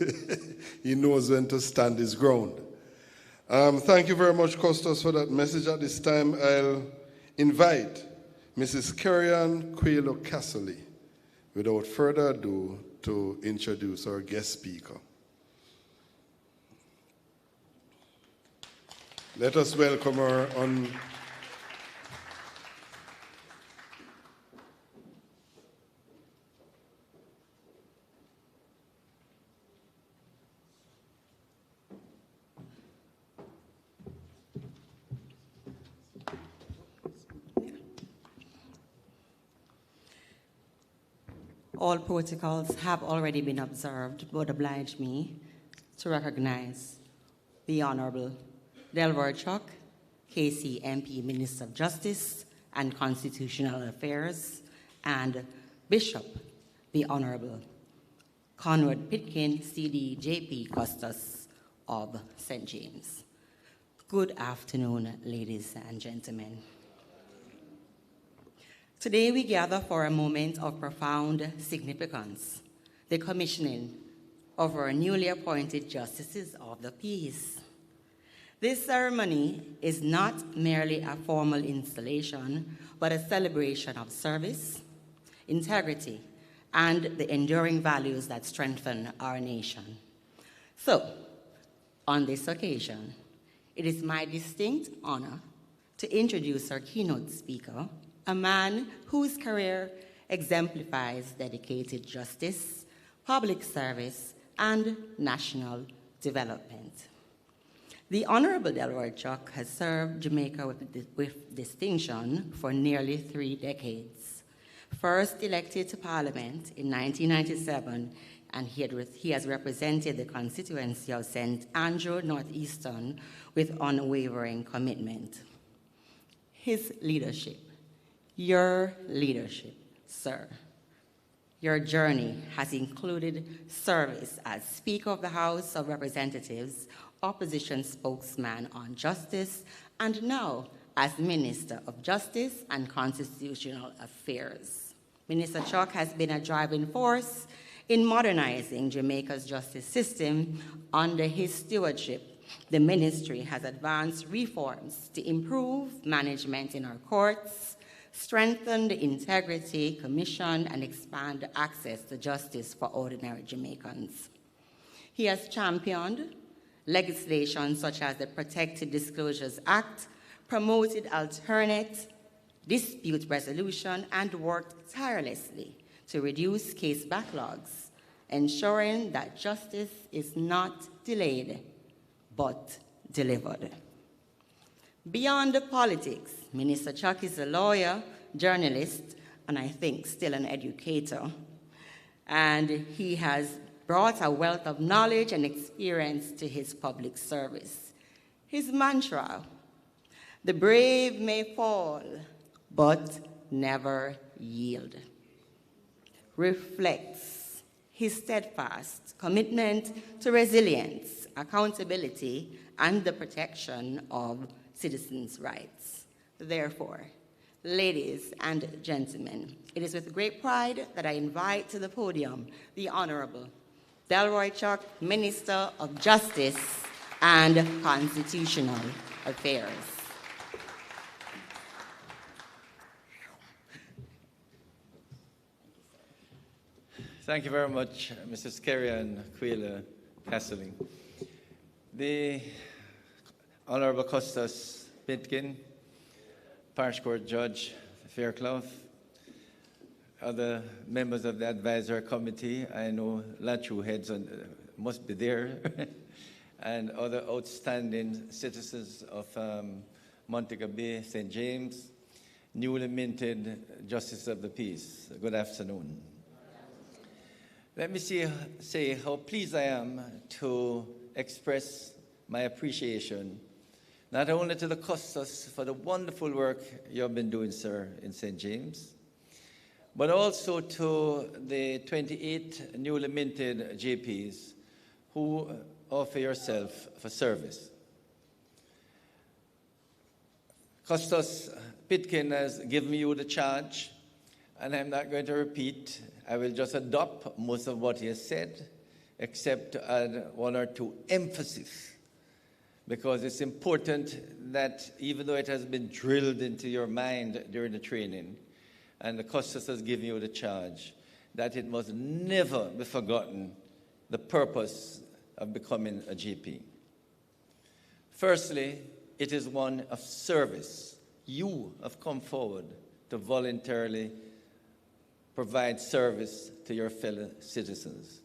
He knows when to stand his ground. Thank you very much, Custos, for that message. At this time, I'll invite Mrs. Carrie-Ann Coelho-Casserly, without further ado, to introduce our guest speaker. Let us welcome her on. All protocols have already been observed, but oblige me to recognize the Honorable Delroy Chuck, KC MP, Minister of Justice and Constitutional Affairs, and Bishop the Honorable Conrad Pitkin, CD JP Custos of St. James. Good afternoon, ladies and gentlemen. Today we gather for a moment of profound significance, the commissioning of our newly appointed Justices of the Peace. This ceremony is not merely a formal installation, but a celebration of service, integrity, and the enduring values that strengthen our nation. So, on this occasion, it is my distinct honor to introduce our keynote speaker, a man whose career exemplifies dedicated justice, public service, and national development. The Honorable Delroy Chuck has served Jamaica with distinction for nearly 3 decades. First elected to Parliament in 1997, and he has represented the constituency of St. Andrew Northeastern with unwavering commitment. His leadership, your leadership, sir. Your journey has included service as Speaker of the House of Representatives, opposition spokesman on justice, and now as Minister of Justice and Constitutional Affairs. Minister Chuck has been a driving force in modernizing Jamaica's justice system. Under his stewardship, the ministry has advanced reforms to improve management in our courts, strengthen the integrity, commission, and expand access to justice for ordinary Jamaicans. He has championed legislation such as the Protected Disclosures Act, promoted alternate dispute resolution, and worked tirelessly to reduce case backlogs, ensuring that justice is not delayed, but delivered. Beyond the politics, Minister Chuck is a lawyer, journalist, and I think still an educator. And he has brought a wealth of knowledge and experience to his public service. His mantra, "The brave may fall, but never yield," reflects his steadfast commitment to resilience, accountability, and the protection of citizens' rights. Therefore, ladies and gentlemen, it is with great pride that I invite to the podium the Honorable Delroy Chuck, Minister of Justice and Constitutional Affairs. Thank you very much, Mrs. Kerry and Quila Castling. The Honorable Custos Pitkin, Parish Court Judge Fairclough, other members of the Advisory Committee, I know Lachu heads must be there, and other outstanding citizens of Montego Bay, St. James, newly minted Justice of the Peace. Good afternoon. Let me say how pleased I am to express my appreciation, not only to the Custos for the wonderful work you have been doing, sir, in St. James, but also to the 28 newly minted JPs who offer yourself for service. Custos Pitkin has given you the charge, and I'm not going to repeat. I will just adopt most of what he has said, except to add one or two emphases, because it's important that even though it has been drilled into your mind during the training, and the Custos has given you the charge, that it must never be forgotten the purpose of becoming a GP. Firstly, it is one of service. You have come forward to voluntarily provide service to your fellow citizens.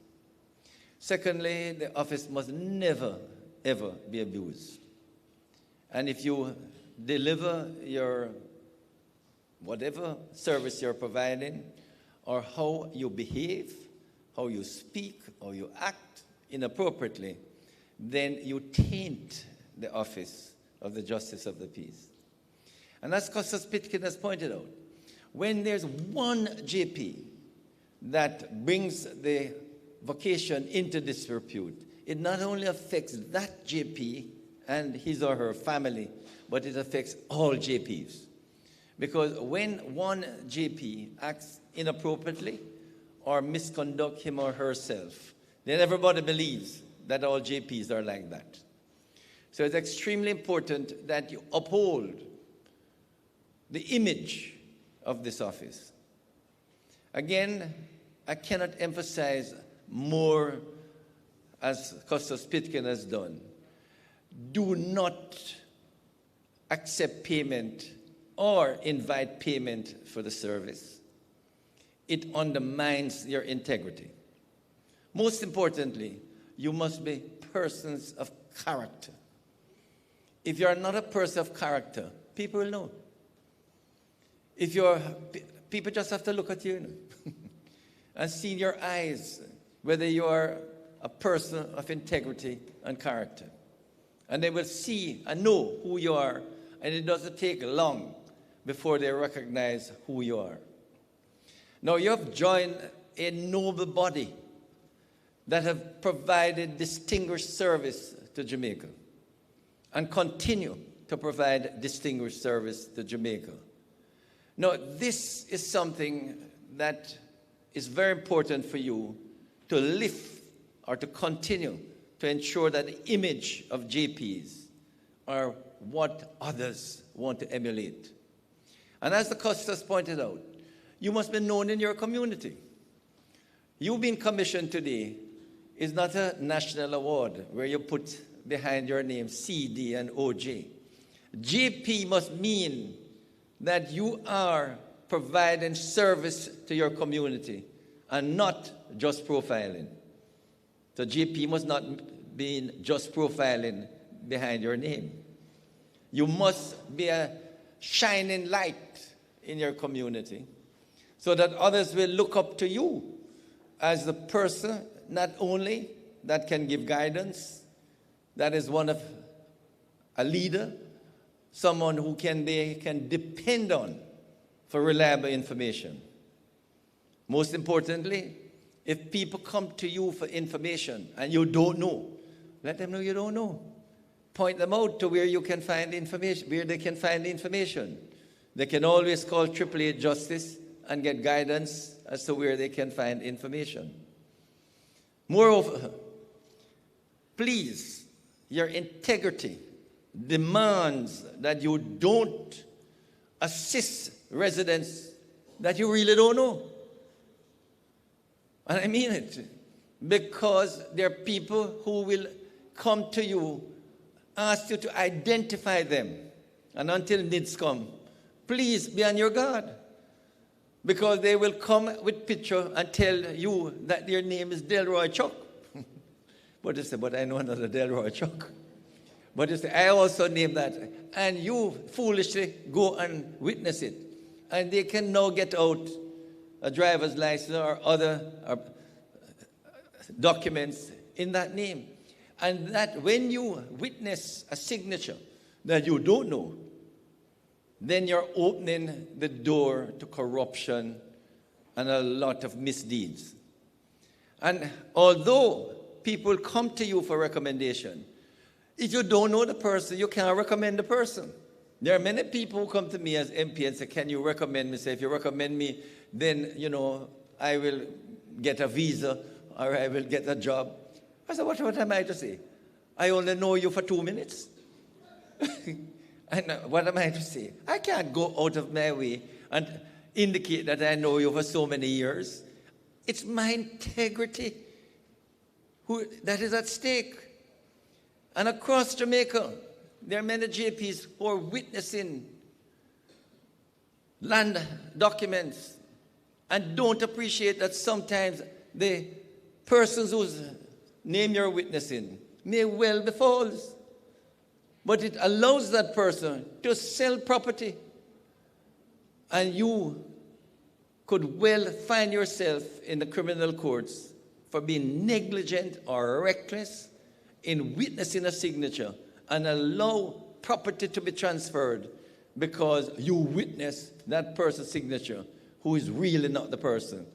Secondly, the office must never, ever be abused. And if you deliver your whatever service you're providing, or how you behave, how you speak, or you act inappropriately, then you taint the office of the Justice of the Peace. And as Custos Pitkin has pointed out, when there's one JP that brings the vocation into disrepute, it not only affects that JP and his or her family, but it affects all JPs. Because when one JP acts inappropriately or misconduct him or herself, then everybody believes that all JPs are like that. So it's extremely important that you uphold the image of this office. Again, I cannot emphasize more, as Custos Pitkin has done. Do not accept payment or invite payment for the service. It undermines your integrity. Most importantly, you must be persons of character. If you are not a person of character, people will know. If you're, people just have to look at you and see in your eyes whether you are a person of integrity and character. And they will see and know who you are, and it doesn't take long before they recognize who you are. Now, you have joined a noble body that have provided distinguished service to Jamaica and continue to provide distinguished service to Jamaica. Now, this is something that is very important for you to lift or to continue to ensure that the image of JPs are what others want to emulate. And as the Custos pointed out, you must be known in your community. You being commissioned today is not a national award where you put behind your name CD and OJ. JP must mean that you are providing service to your community and not just profiling. So JP must not be just profiling behind your name. You must be a shining light in your community so that others will look up to you as the person not only that can give guidance, that is one of a leader, someone who they can depend on for reliable information. Most importantly, if people come to you for information and you don't know, let them know you don't know. Point them out to where you can find information, where they can find information. They can always call AAA Justice and get guidance as to where they can find information. Moreover, please, your integrity demands that you don't assist residents that you really don't know. And I mean it, because there are people who will come to you, ask you to identify them. And until NIDS come, please be on your guard. Because they will come with picture and tell you that their name is Delroy Chuck. But they say, but I know another Delroy Chuck. But they say, I also name that. And you foolishly go and witness it. And they can now get out a driver's license or other documents in that name. And that when you witness a signature that you don't know, then you're opening the door to corruption and a lot of misdeeds. And although people come to you for recommendation, if you don't know the person, you can't recommend the person. There are many people who come to me as MP and say, can you recommend me? Say, if you recommend me, then, I will get a visa or I will get a job. I said, what am I to say? I only know you for 2 minutes. And what am I to say? I can't go out of my way and indicate that I know you for so many years. It's my integrity that is at stake. And across Jamaica, there are many JPs who are witnessing land documents and don't appreciate that sometimes the persons whose name you're witnessing may well be false. But it allows that person to sell property. And you could well find yourself in the criminal courts for being negligent or reckless in witnessing a signature and allow property to be transferred because you witnessed that person's signature who is really not the person,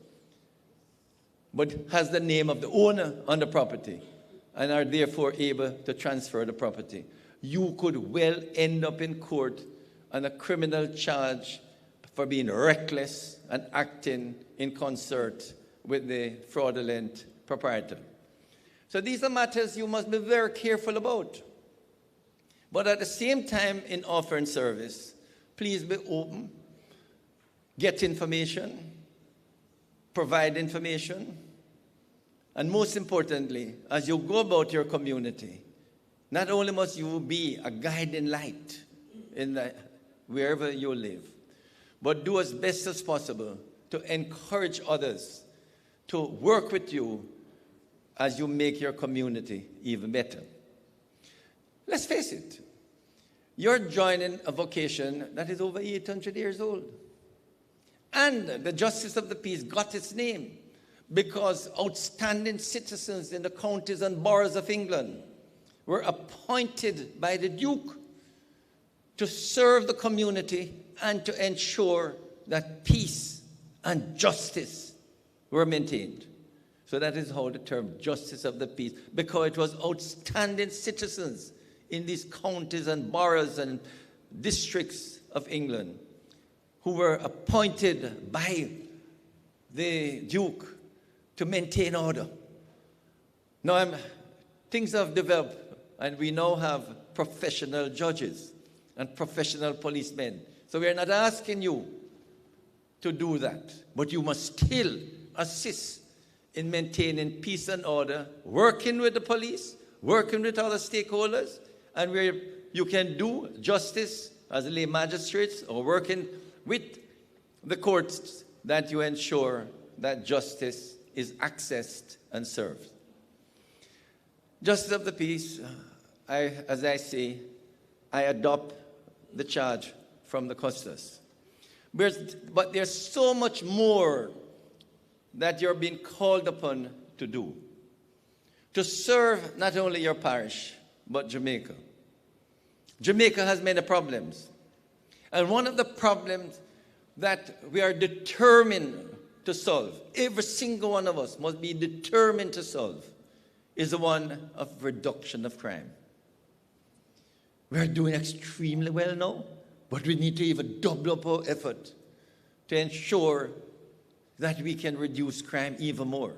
but has the name of the owner on the property and are therefore able to transfer the property. You could well end up in court on a criminal charge for being reckless and acting in concert with the fraudulent proprietor. So these are matters you must be very careful about. But at the same time in offering service, please be open, get information, provide information, and most importantly, as you go about your community, not only must you be a guiding light in wherever you live, but do as best as possible to encourage others to work with you as you make your community even better. Let's face it, you're joining a vocation that is over 800 years old. And the Justice of the Peace got its name because outstanding citizens in the counties and boroughs of England were appointed by the Duke to serve the community and to ensure that peace and justice were maintained. So that is how the term Justice of the Peace, because it was outstanding citizens in these counties and boroughs and districts of England who were appointed by the Duke to maintain order. Now, things have developed, and we now have professional judges and professional policemen. So we are not asking you to do that, but you must still assist in maintaining peace and order, working with the police, working with other stakeholders, and where you can do justice as lay magistrates or working with the courts, that you ensure that justice is accessed and served. Justice of the peace, as I say, I adopt the charge from the Custos. But there's so much more that you're being called upon to do, to serve not only your parish, but Jamaica. Jamaica has many problems. And one of the problems that we are determined to solve, every single one of us must be determined to solve, is the one of reduction of crime. We are doing extremely well now, but we need to even double up our effort to ensure that we can reduce crime even more.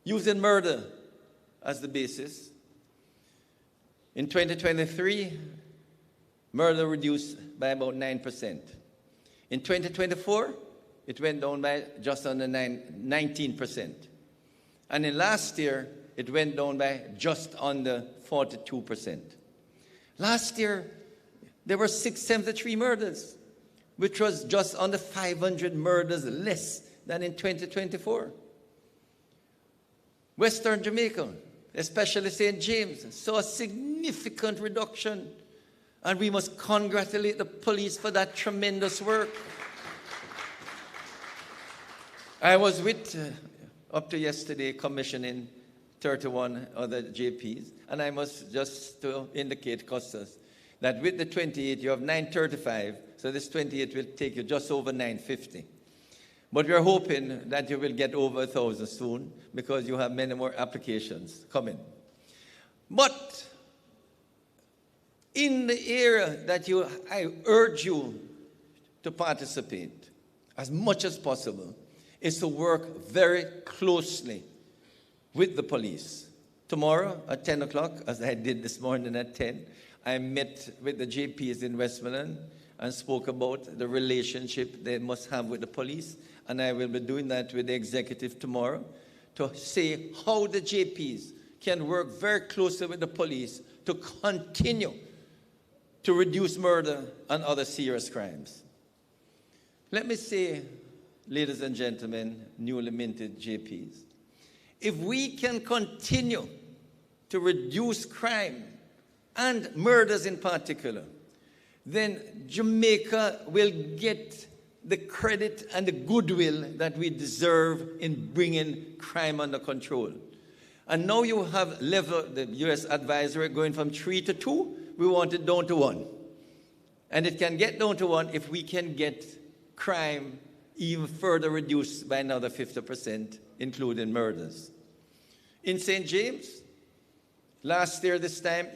Using murder as the basis, in 2023, murder reduced by about 9%. In 2024, it went down by just under 19%. And in last year, it went down by just under 42%. Last year, there were 673 murders, which was just under 500 murders less than in 2024. Western Jamaica, especially St. James, saw a significant reduction, and we must congratulate the police for that tremendous work. I was with, up to yesterday, commissioning 31 other JPs, and I must just to indicate, Custos, that with the 28, you have 935, so this 28 will take you just over 950. But we are hoping that you will get over 1,000 soon, because you have many more applications coming. But in the area that I urge you to participate as much as possible is to work very closely with the police. Tomorrow at 10 o'clock, as I did this morning at 10, I met with the JPs in Westmoreland and spoke about the relationship they must have with the police. And I will be doing that with the executive tomorrow to say how the JPs can work very closely with the police to continue to reduce murder and other serious crimes. Let me say, ladies and gentlemen, newly minted JPs, if we can continue to reduce crime and murders in particular, then Jamaica will get the credit and the goodwill that we deserve in bringing crime under control. And now you have leveled the U.S. advisory going from 3 to 2. We want it down to 1. And it can get down to 1 if we can get crime even further reduced by another 50%, including murders. In St. James, last year this time,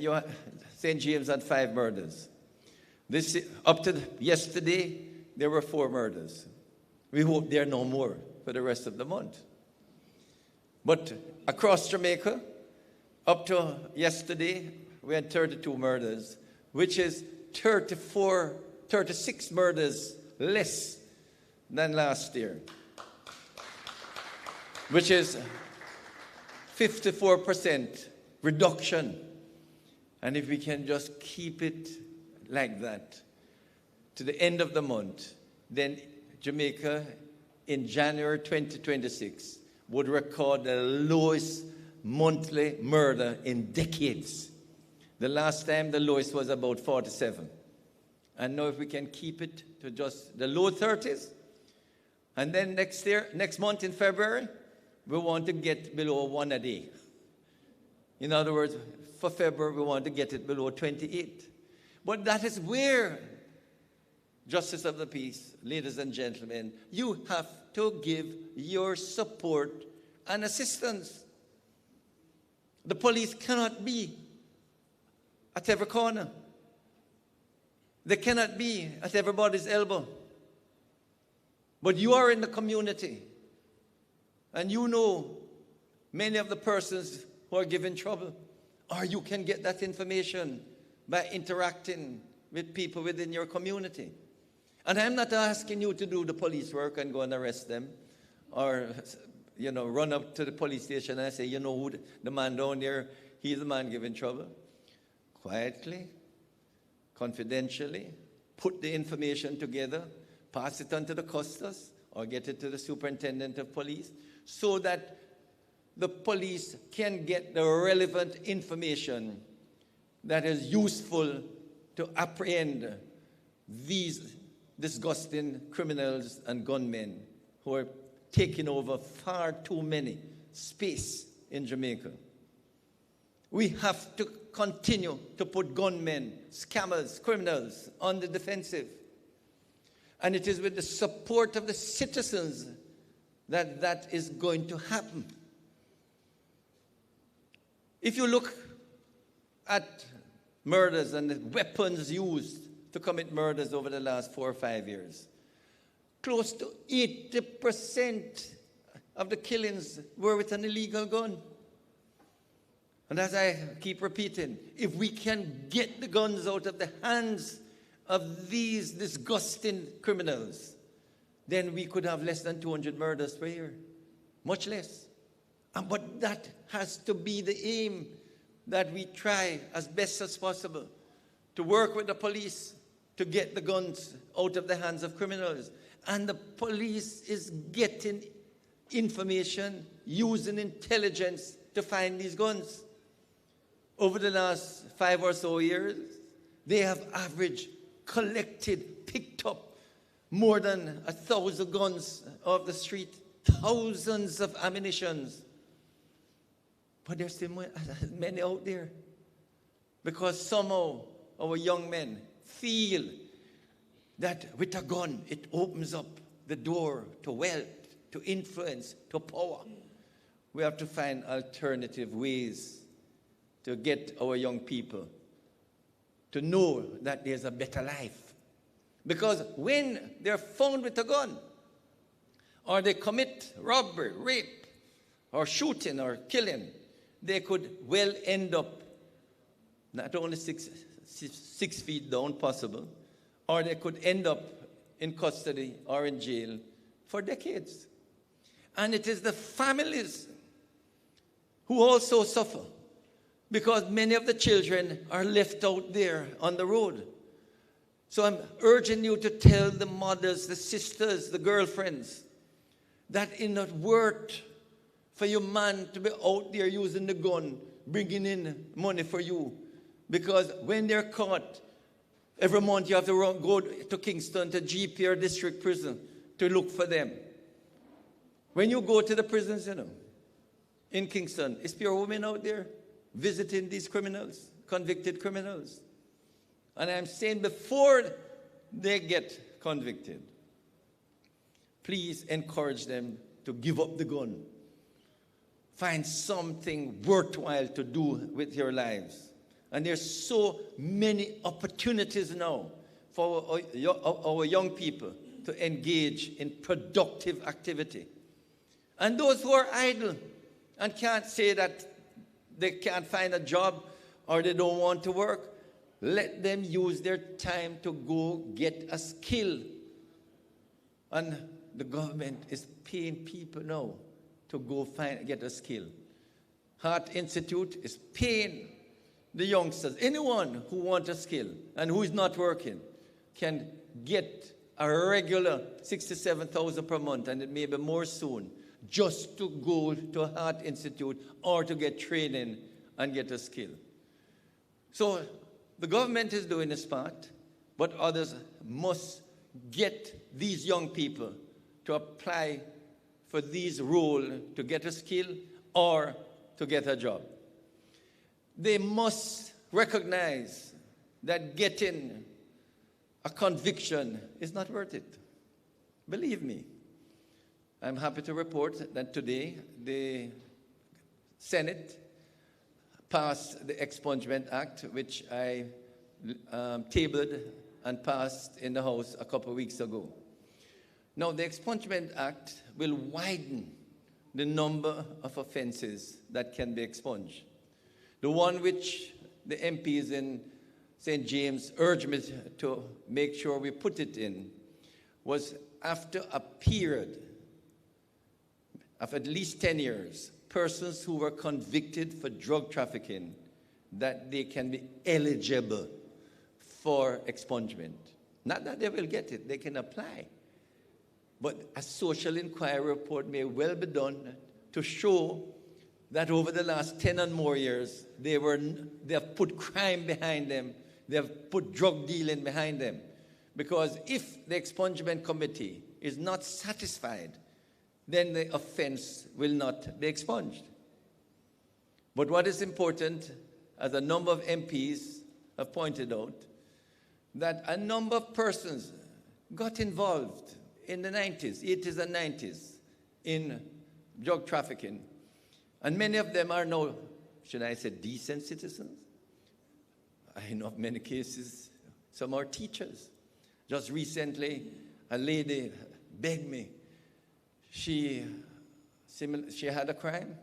St. James had 5 murders. Up to yesterday, there were 4 murders. We hope there are no more for the rest of the month. But across Jamaica, up to yesterday, we had 32 murders, which is 36 murders less than last year, which is 54% reduction. And if we can just keep it like that to the end of the month, then Jamaica in January 2026 would record the lowest monthly murder in decades. The last time the lowest was about 47. And now if we can keep it to just the low 30s, and then next month in February, we want to get below 1 a day. In other words, for February, we want to get it below 28. But that is where, Justice of the Peace, ladies and gentlemen, you have to give your support and assistance. The police cannot be at every corner. They cannot be at everybody's elbow. But you are in the community. and you know many of the persons who are giving trouble, or you can get that information by interacting with people within your community. And I'm not asking you to do the police work and go and arrest them, or run up to the police station and say, who the man down there, he's the man giving trouble. Quietly, confidentially, put the information together, pass it on to the custos, or get it to the superintendent of police, so that the police can get the relevant information that is useful to apprehend these disgusting criminals and gunmen who are taking over far too many space in Jamaica. We have to continue to put gunmen, scammers, criminals on the defensive. And it is with the support of the citizens that that is going to happen. If you look at murders and the weapons used to commit murders over the last 4 or 5 years, close to 80% of the killings were with an illegal gun. And as I keep repeating, if we can get the guns out of the hands of these disgusting criminals, then we could have less than 200 murders per year. Much less. But that has to be the aim, that we try as best as possible to work with the police to get the guns out of the hands of criminals. And the police is getting information, using intelligence to find these guns. Over the last 5 or so years, they have averaged, collected, picked up more than 1,000 guns off the street, thousands of ammunitions. But there's still many out there, because somehow our young men feel that with a gun it opens up the door to wealth, to influence, to power. We have to find alternative ways to get our young people to know that there's a better life. Because when they're found with a gun, or they commit robbery, rape, or shooting, or killing, they could well end up not only six feet down possible, or they could end up in custody or in jail for decades. And it is the families who also suffer, because many of the children are left out there on the road. So I'm urging you to tell the mothers, the sisters, the girlfriends, that it's not worth for your man to be out there using the gun, bringing in money for you. Because when they're caught, every month you have to go to Kingston, to GP or district prison to look for them. When you go to the prisons, in Kingston, is pure women out there visiting these criminals, convicted criminals. And I'm saying before they get convicted, please encourage them to give up the gun. Find something worthwhile to do with your lives. And there's so many opportunities now for our young people to engage in productive activity. And those who are idle and can't say that they can't find a job or they don't want to work, let them use their time to go get a skill. And the government is paying people now to go get a skill. Heart Institute is paying the youngsters, anyone who wants a skill and who is not working, can get a regular 67,000 per month, and it may be more soon, just to go to a Heart Institute or to get training and get a skill. So the government is doing its part, but others must get these young people to apply for these roles to get a skill or to get a job. They must recognize that getting a conviction is not worth it. Believe me. I'm happy to report that today the Senate passed the Expungement Act, which I tabled and passed in the House a couple of weeks ago. Now, the Expungement Act will widen the number of offenses that can be expunged. The one which the MPs in St. James urged me to make sure we put it in was after a period of at least 10 years, persons who were convicted for drug trafficking, that they can be eligible for expungement. Not that they will get it, they can apply. But a social inquiry report may well be done to show that over the last 10 and more years, they have put crime behind them, they have put drug dealing behind them. Because if the expungement committee is not satisfied, then the offense will not be expunged. But what is important, as a number of MPs have pointed out, that a number of persons got involved in the 90s, 80s and 90s in drug trafficking. And many of them are now, should I say, decent citizens. I know of many cases, some are teachers. Just recently, a lady begged me. She had a crime.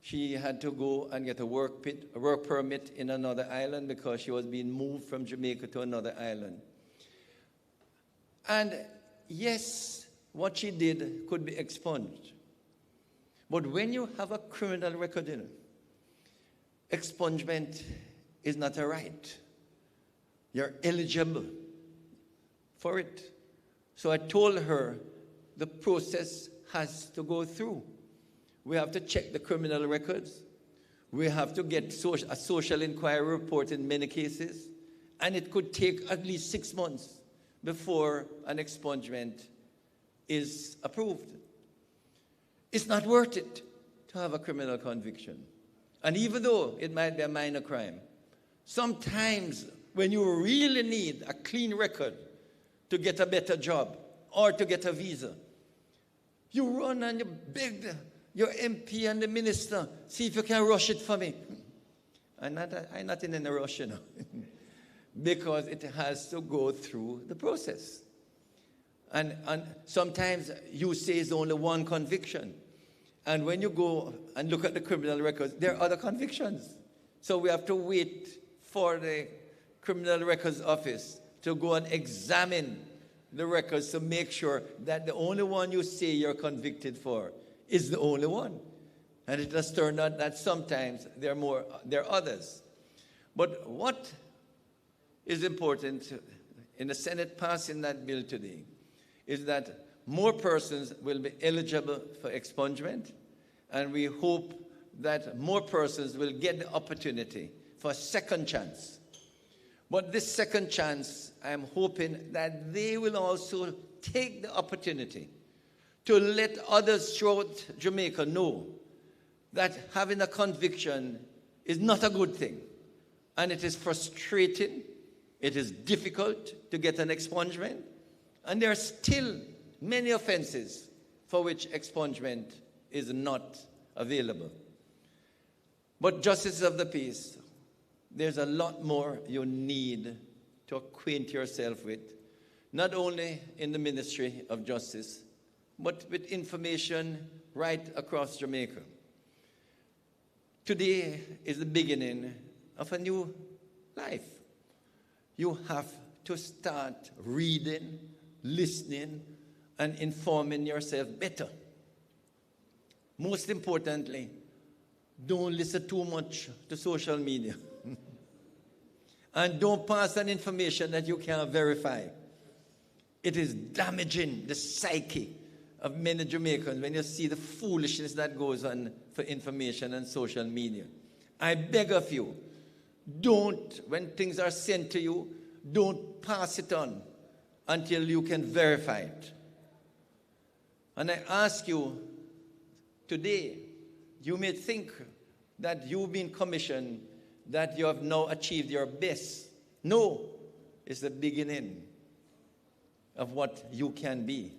She had to go and get a work permit in another island because she was being moved from Jamaica to another island. And yes, what she did could be expunged. But when you have a criminal record in it, expungement is not a right. You're eligible for it. So I told her the process has to go through. We have to check the criminal records. We have to get a social inquiry report in many cases. And it could take at least 6 months before an expungement is approved. It's not worth it to have a criminal conviction. And even though it might be a minor crime, sometimes when you really need a clean record to get a better job or to get a visa, you run and you beg your MP and the minister, see if you can rush it for me. I'm not in any rush, you know, because it has to go through the process. And sometimes you say it's only one conviction. And when you go and look at the criminal records, there are other convictions. So we have to wait for the Criminal Records Office to go and examine the records to make sure that the only one you say you're convicted for is the only one. And it has turned out that sometimes there are others. But what is important in the Senate passing that bill today is that more persons will be eligible for expungement, and we hope that more persons will get the opportunity for a second chance. But this second chance, I'm hoping that they will also take the opportunity to let others throughout Jamaica know that having a conviction is not a good thing. And it is frustrating, it is difficult to get an expungement, and there are still many offenses for which expungement is not available. But justices of the peace, there's a lot more you need to acquaint yourself with, not only in the Ministry of Justice, but with information right across Jamaica. Today is the beginning of a new life. You have to start reading, listening, and informing yourself better. Most importantly, don't listen too much to social media. And don't pass on information that you can't verify. It is damaging the psyche of many Jamaicans when you see the foolishness that goes on for information and social media. I beg of you, when things are sent to you, don't pass it on until you can verify it. And I ask you today, you may think that you've been commissioned, that you have now achieved your best. No, it's the beginning of what you can be.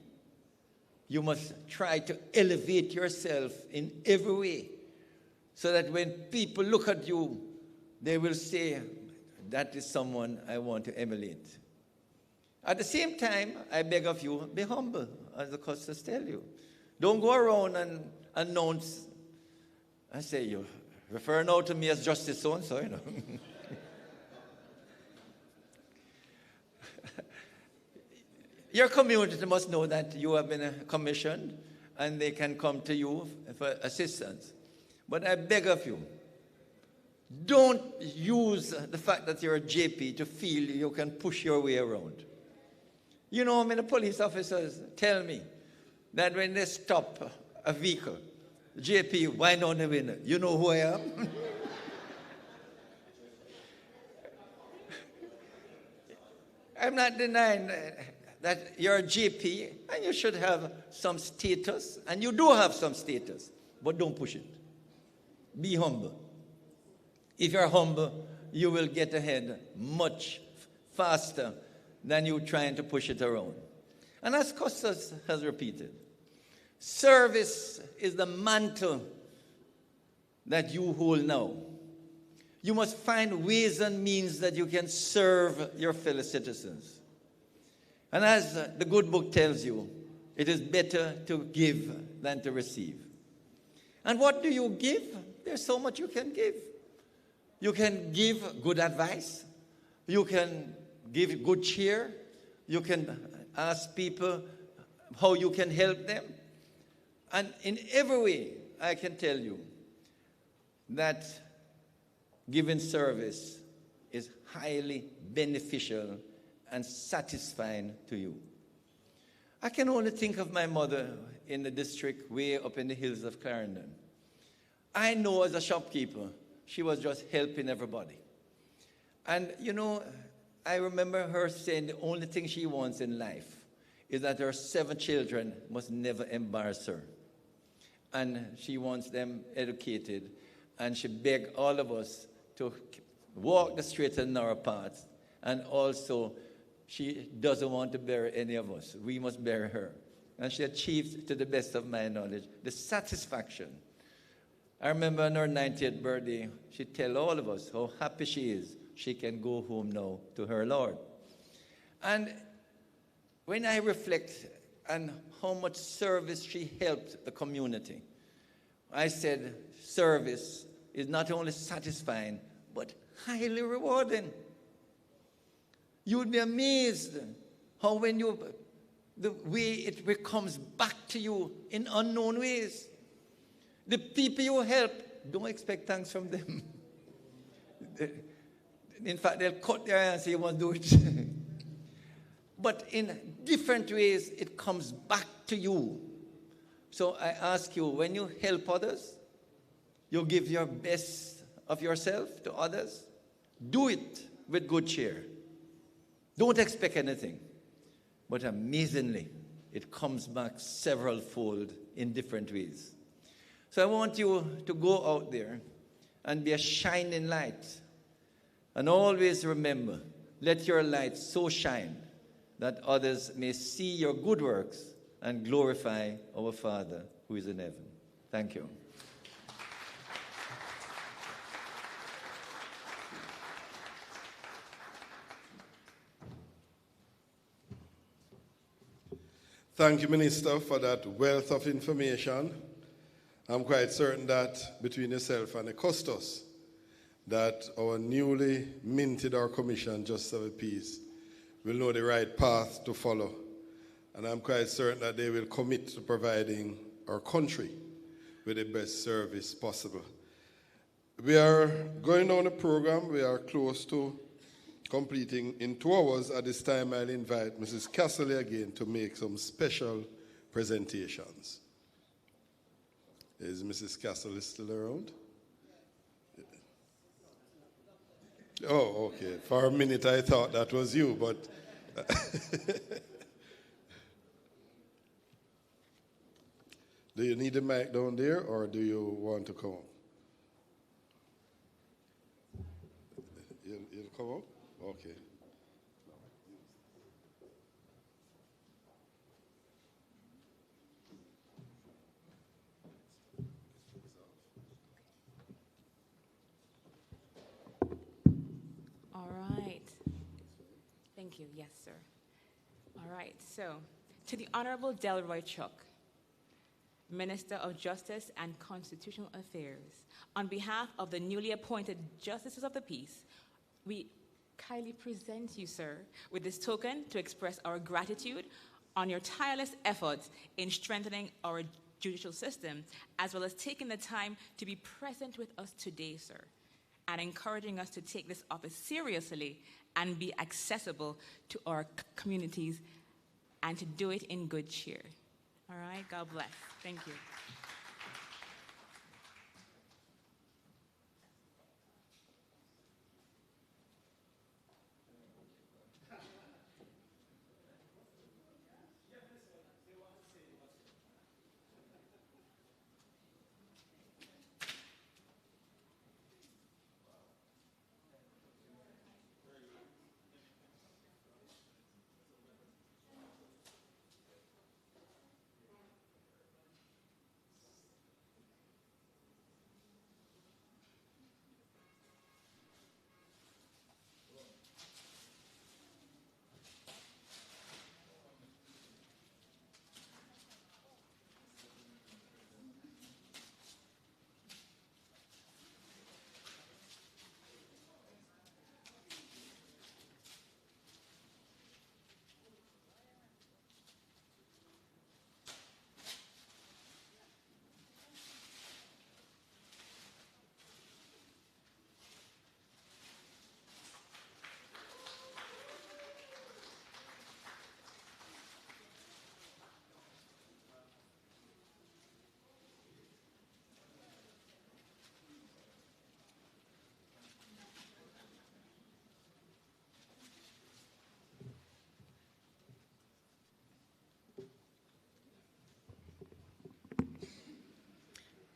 You must try to elevate yourself in every way so that when people look at you, they will say, that is someone I want to emulate. At the same time, I beg of you, be humble, as the Custos tell you. Don't go around and announce. I say, you refer now to me as Justice so-and-so, you know. Your community must know that you have been commissioned and they can come to you for assistance. But I beg of you, don't use the fact that you're a JP to feel you can push your way around. You know, many police officers tell me that when they stop a vehicle, JP, why not the winner? You know who I am? I'm not denying that you're a JP and you should have some status, and you do have some status, but don't push it. Be humble. If you're humble, you will get ahead much faster than you trying to push it around. And as Custos has repeated, service is the mantle that you hold now. You must find ways and means that you can serve your fellow citizens. And as the good book tells you, it is better to give than to receive. And what do you give? There's so much you can give. You can give good advice. You can give good cheer. You can ask people how you can help them. And in every way, I can tell you that giving service is highly beneficial and satisfying to you. I can only think of my mother in the district way up in the hills of Clarendon. I know as a shopkeeper, she was just helping everybody. And you know, I remember her saying the only thing she wants in life is that her 7 children must never embarrass her. And she wants them educated. And she begged all of us to walk the straight and narrow path. And also, she doesn't want to bury any of us. We must bury her. And she achieved, to the best of my knowledge, the satisfaction. I remember on her 90th birthday, she tell all of us how happy she is. She can go home now to her Lord. And when I reflect on how much service she helped the community, I said, service is not only satisfying, but highly rewarding. You would be amazed how when the way it comes back to you in unknown ways. The people you help, don't expect thanks from them. In fact, they'll cut their hands and say, you won't do it. But in different ways, it comes back to you. So I ask you, when you help others, you give your best of yourself to others, do it with good cheer. Don't expect anything. But amazingly, it comes back several-fold in different ways. So I want you to go out there and be a shining light. And always remember, let your light so shine that others may see your good works and glorify our Father who is in heaven. Thank you. Thank you, Minister, for that wealth of information. I'm quite certain that between yourself and the Custos, that our newly minted our commission, Justice of the Peace, will know the right path to follow. And I'm quite certain that they will commit to providing our country with the best service possible. We are going on a program. We are close to completing in 2 hours. At this time, I'll invite Mrs. Casserly again to make some special presentations. Is Mrs. Casserly still around? Oh, okay. For a minute, I thought that was you, but... Do you need a mic down there, or do you want to come up? You'll come up? Okay. All right. Thank you. Yes, sir. All right. So, to the Honorable Delroy Chuck, Minister of Justice and Constitutional Affairs. On behalf of the newly appointed Justices of the Peace, we kindly present you, sir, with this token to express our gratitude on your tireless efforts in strengthening our judicial system, as well as taking the time to be present with us today, sir, and encouraging us to take this office seriously and be accessible to our communities and to do it in good cheer. All right, God bless. Thank you.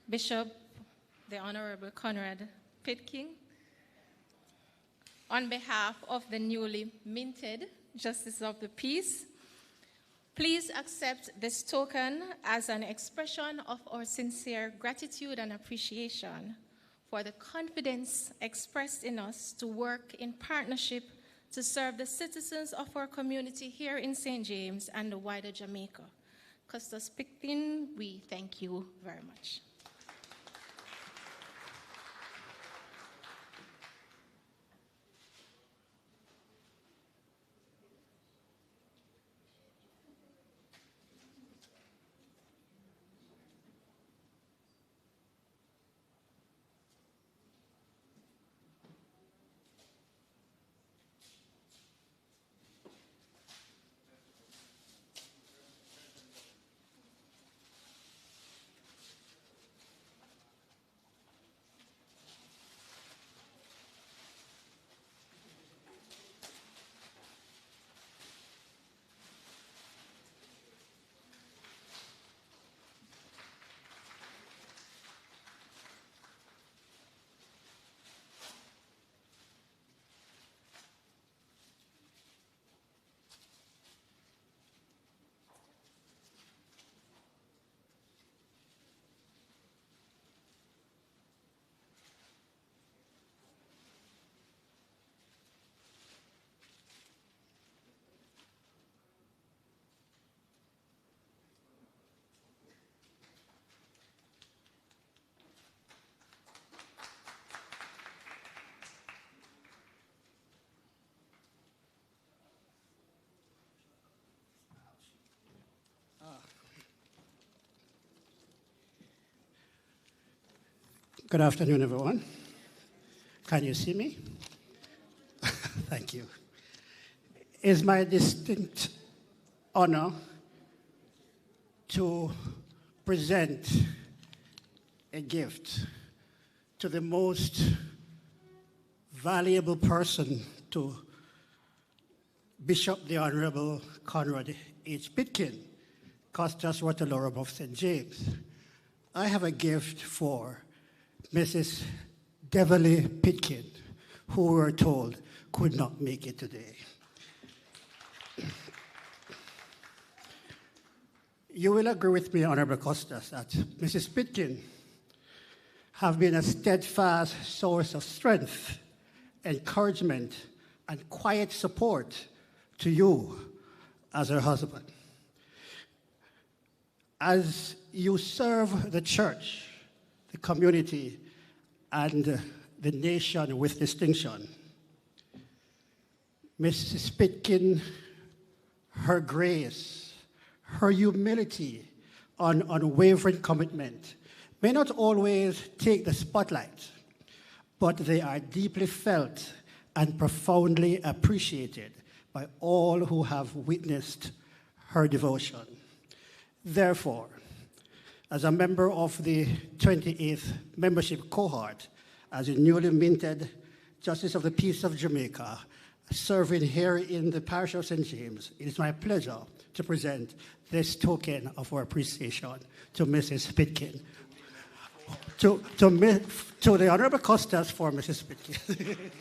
Bishop the Honorable Conrad Pitkin, on behalf of the newly minted Justice of the Peace, please accept this token as an expression of our sincere gratitude and appreciation for the confidence expressed in us to work in partnership to serve the citizens of our community here in St. James and the wider Jamaica. Custos Pitkin, we thank you very much. Good afternoon, everyone. Can you see me? Thank you. It's my distinct honor to present a gift to the most valuable person to Bishop the Honorable Conrad H. Pitkin, Custos Rotulorum of St. James. I have a gift for Mrs. Beverly Pitkin, who we're told could not make it today. You will agree with me, Honorable Custos, that Mrs. Pitkin have been a steadfast source of strength, encouragement, and quiet support to you as her husband. As you serve the church, the community, and the nation with distinction. Mrs. Pitkin, her grace, her humility, unwavering commitment may not always take the spotlight, but they are deeply felt and profoundly appreciated by all who have witnessed her devotion. Therefore, as a member of the 28th membership cohort, as a newly minted Justice of the Peace of Jamaica, serving here in the parish of St. James, it is my pleasure to present this token of our appreciation to Mrs. Pitkin. To the Honorable Custos for Mrs. Pitkin.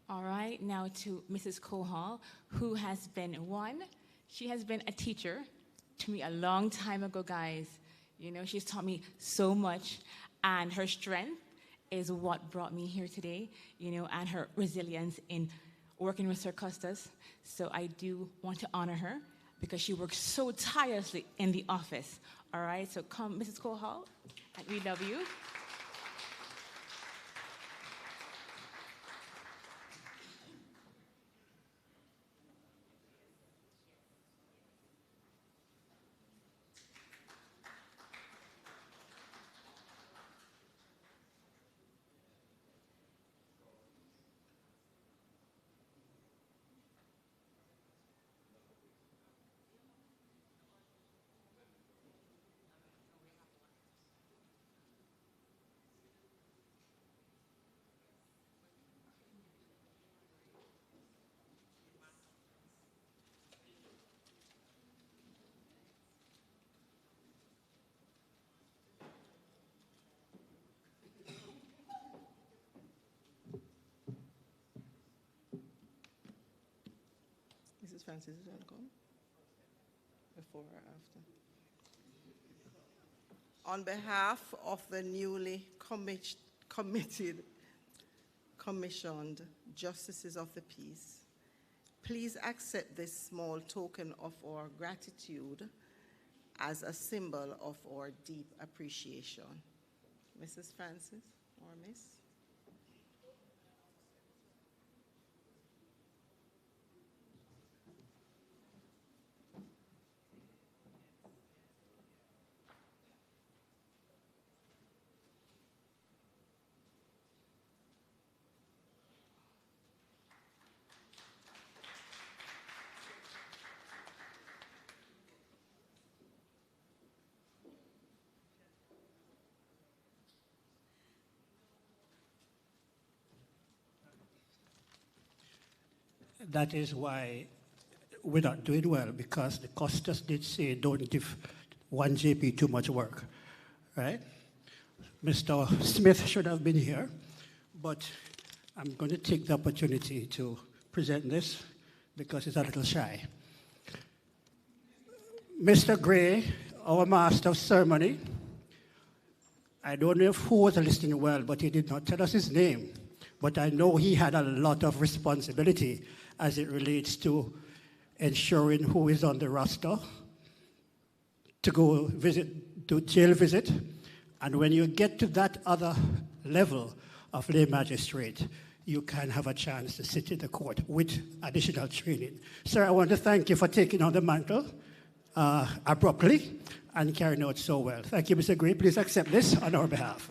All right, now to Mrs. Kohal, who has been she has been a teacher to me a long time ago, guys. You know, she's taught me so much, and her strength is what brought me here today, you know, and her resilience in working with Sir Custos. So I do want to honor her because she works so tirelessly in the office. All right, so come, Mrs. Kohal, and we love you. Mrs. Francis is welcome. Before or after? On behalf of the newly commissioned Justices of the Peace, please accept this small token of our gratitude as a symbol of our deep appreciation. Mrs. Francis or Miss? That is why we're not doing well, because the Custos did say don't give one JP too much work, right? Mr. Smith should have been here, but I'm going to take the opportunity to present this because it's a little shy. Mr. Gray, our Master of Ceremony, I don't know who was listening well, but he did not tell us his name. But I know he had a lot of responsibility as it relates to ensuring who is on the roster, to go do jail visit. And when you get to that other level of lay magistrate, you can have a chance to sit in the court with additional training. Sir, I want to thank you for taking on the mantle abruptly and carrying out so well. Thank you, Mr. Gray. Please accept this on our behalf.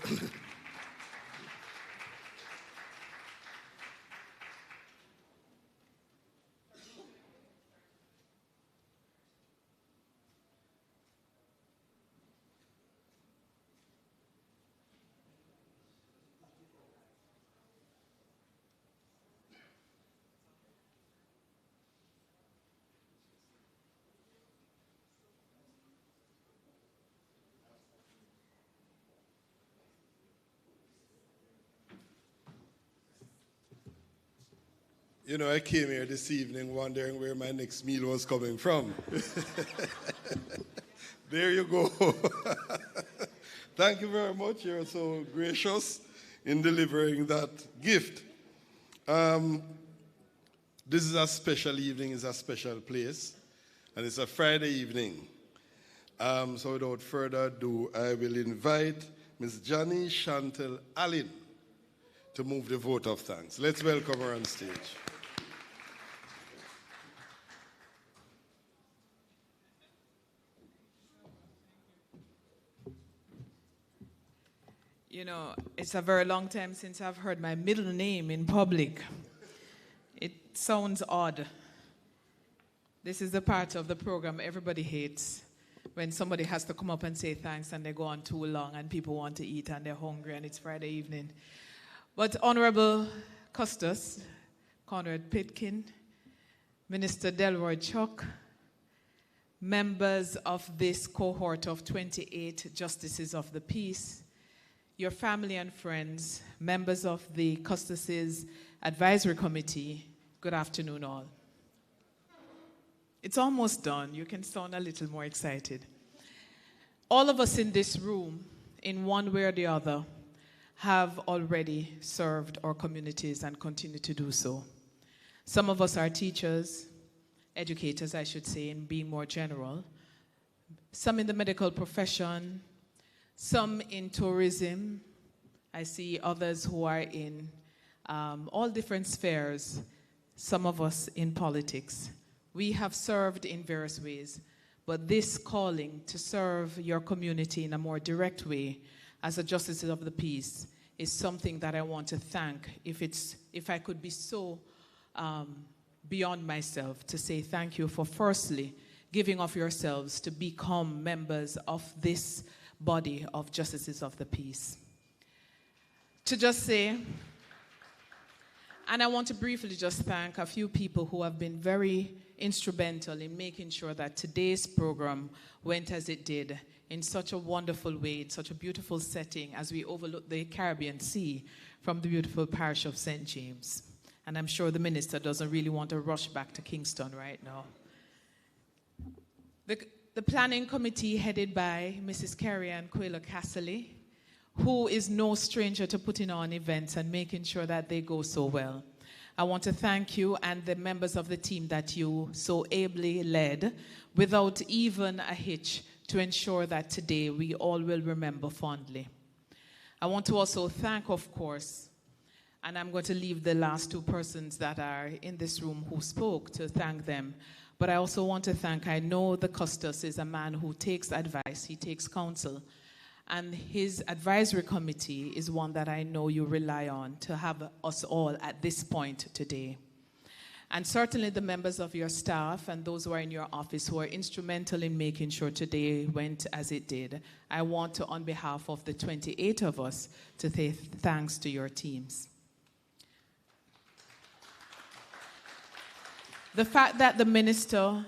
You know, I came here this evening wondering where my next meal was coming from. There you go. Thank you very much. You're so gracious in delivering that gift. This is a special evening, it's a special place, and it's a Friday evening. So without further ado, I will invite Ms. Johnny Chantel Allen to move the vote of thanks. Let's welcome her on stage. You know, it's a very long time since I've heard my middle name in public. It sounds odd. This is the part of the program everybody hates, when somebody has to come up and say thanks and they go on too long and people want to eat and they're hungry and it's Friday evening. But Honorable Custos, Conrad Pitkin, Minister Delroy Chuck, members of this cohort of 28 Justices of the Peace, your family and friends, members of the Custos Advisory Committee, good afternoon all. It's almost done. You can sound a little more excited. All of us in this room, in one way or the other, have already served our communities and continue to do so. Some of us are teachers, educators, I should say, in being more general. Some in the medical profession, some in tourism. I see others who are in all different spheres, some of us in politics. We have served in various ways, but this calling to serve your community in a more direct way as a Justice of the Peace is something that I want to thank. If I could be so beyond myself to say thank you for firstly giving of yourselves to become members of this body of Justices of the Peace. To just say, and I want to briefly just thank a few people who have been very instrumental in making sure that today's program went as it did in such a wonderful way, in such a beautiful setting as we overlook the Caribbean Sea from the beautiful parish of St. James. And I'm sure the minister doesn't really want to rush back to Kingston right now. The planning committee headed by Mrs. Carrie-Ann Coelho-Casserly, who is no stranger to putting on events and making sure that they go so well. I want to thank you and the members of the team that you so ably led without even a hitch to ensure that today we all will remember fondly. I want to also thank, of course, and I'm going to leave the last two persons that are in this room who spoke to thank them. But I also want to thank, I know the Custos is a man who takes advice, he takes counsel, and his advisory committee is one that I know you rely on to have us all at this point today. And certainly the members of your staff and those who are in your office who are instrumental in making sure today went as it did. I want to, on behalf of the 28 of us, to say thanks to your teams. The fact that the minister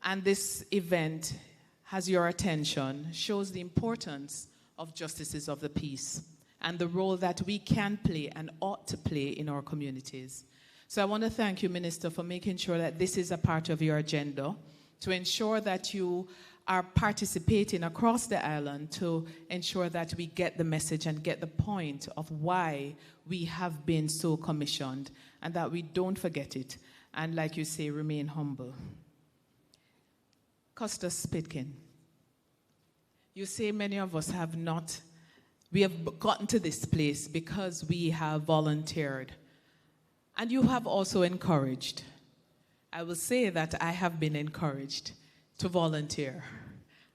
and this event has your attention shows the importance of Justices of the Peace and the role that we can play and ought to play in our communities. So I want to thank you, Minister, for making sure that this is a part of your agenda, to ensure that you are participating across the island to ensure that we get the message and get the point of why we have been so commissioned and that we don't forget it. And like you say, remain humble. Custos Pitkin, You say many of us have not, we have gotten to this place because we have volunteered. And you have also encouraged. I will say that I have been encouraged to volunteer.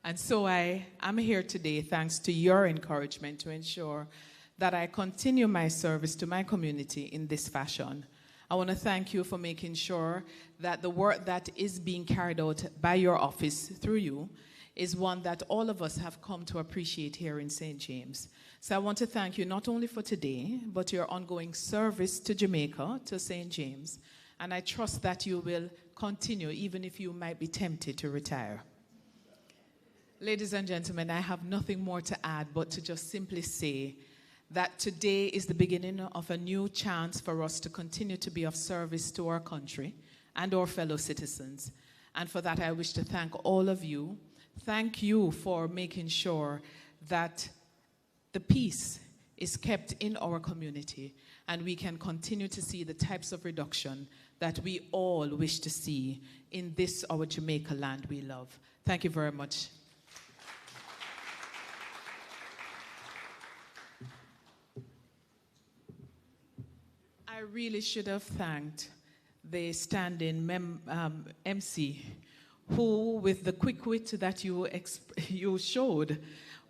And so I am here today thanks to your encouragement to ensure that I continue my service to my community in this fashion. I want to thank you for making sure that the work that is being carried out by your office through you is one that all of us have come to appreciate here in St. James. So I want to thank you not only for today, but your ongoing service to Jamaica, to St. James. And I trust that you will continue, even if you might be tempted to retire. Ladies and gentlemen, I have nothing more to add but to just simply say that today is the beginning of a new chance for us to continue to be of service to our country and our fellow citizens. And for that, I wish to thank all of you. Thank you for making sure that the peace is kept in our community and we can continue to see the types of reduction that we all wish to see in this, our Jamaica land we love. Thank you very much. I really should have thanked the stand-in MC, who, with the quick wit that you showed,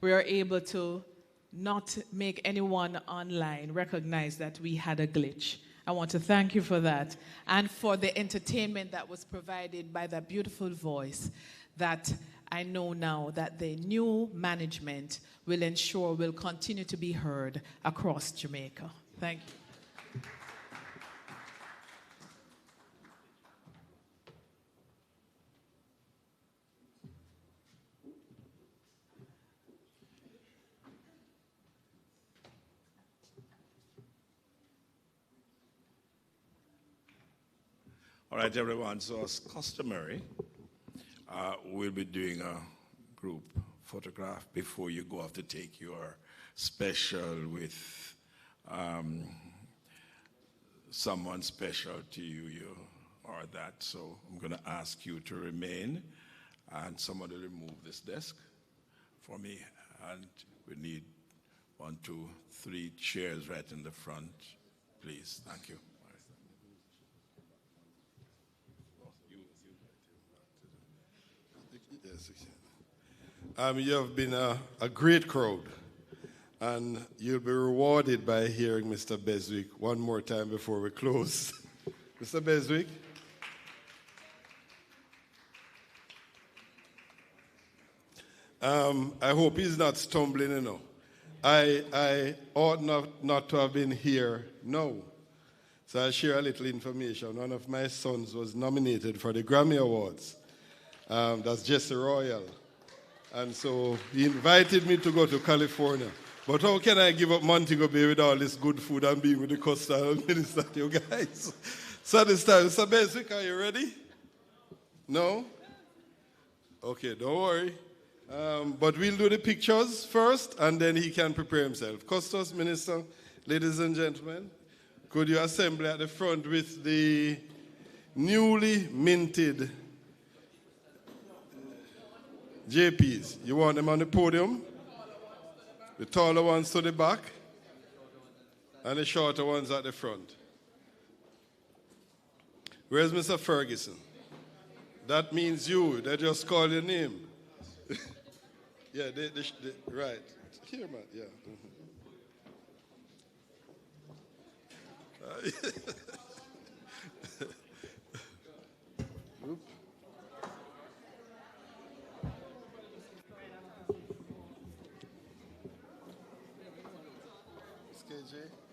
were able to not make anyone online recognize that we had a glitch. I want to thank you for that, and for the entertainment that was provided by that beautiful voice that I know now that the new management will ensure will continue to be heard across Jamaica. Thank you. All right, everyone, so as customary, we'll be doing a group photograph before you go off to take your special with someone special to you or that. So I'm going to ask you to remain, and somebody remove this desk for me. And we need 1, 2, 3 chairs right in the front, please. Thank you. You have been a great crowd, and you'll be rewarded by hearing Mr. Beswick one more time before we close. Mr. Beswick? I hope he's not stumbling, you know. I ought not to have been here now. So I'll share a little information. One of my sons was nominated for the Grammy Awards. That's Jesse Royal. And so he invited me to go to California. But how can I give up Montego Bay with all this good food and being with the Custos Minister, you guys? So this time, Mr. Beswick, are you ready? No? Okay, don't worry. But we'll do the pictures first, and then he can prepare himself. Custos Minister, ladies and gentlemen, could you assemble at the front with the newly minted JPs? You want them on the podium? The taller ones to the back, and the shorter ones at the front. Where's Mr. Ferguson? That means you. They just call your name. Yeah, right. Here, man, yeah. KJ.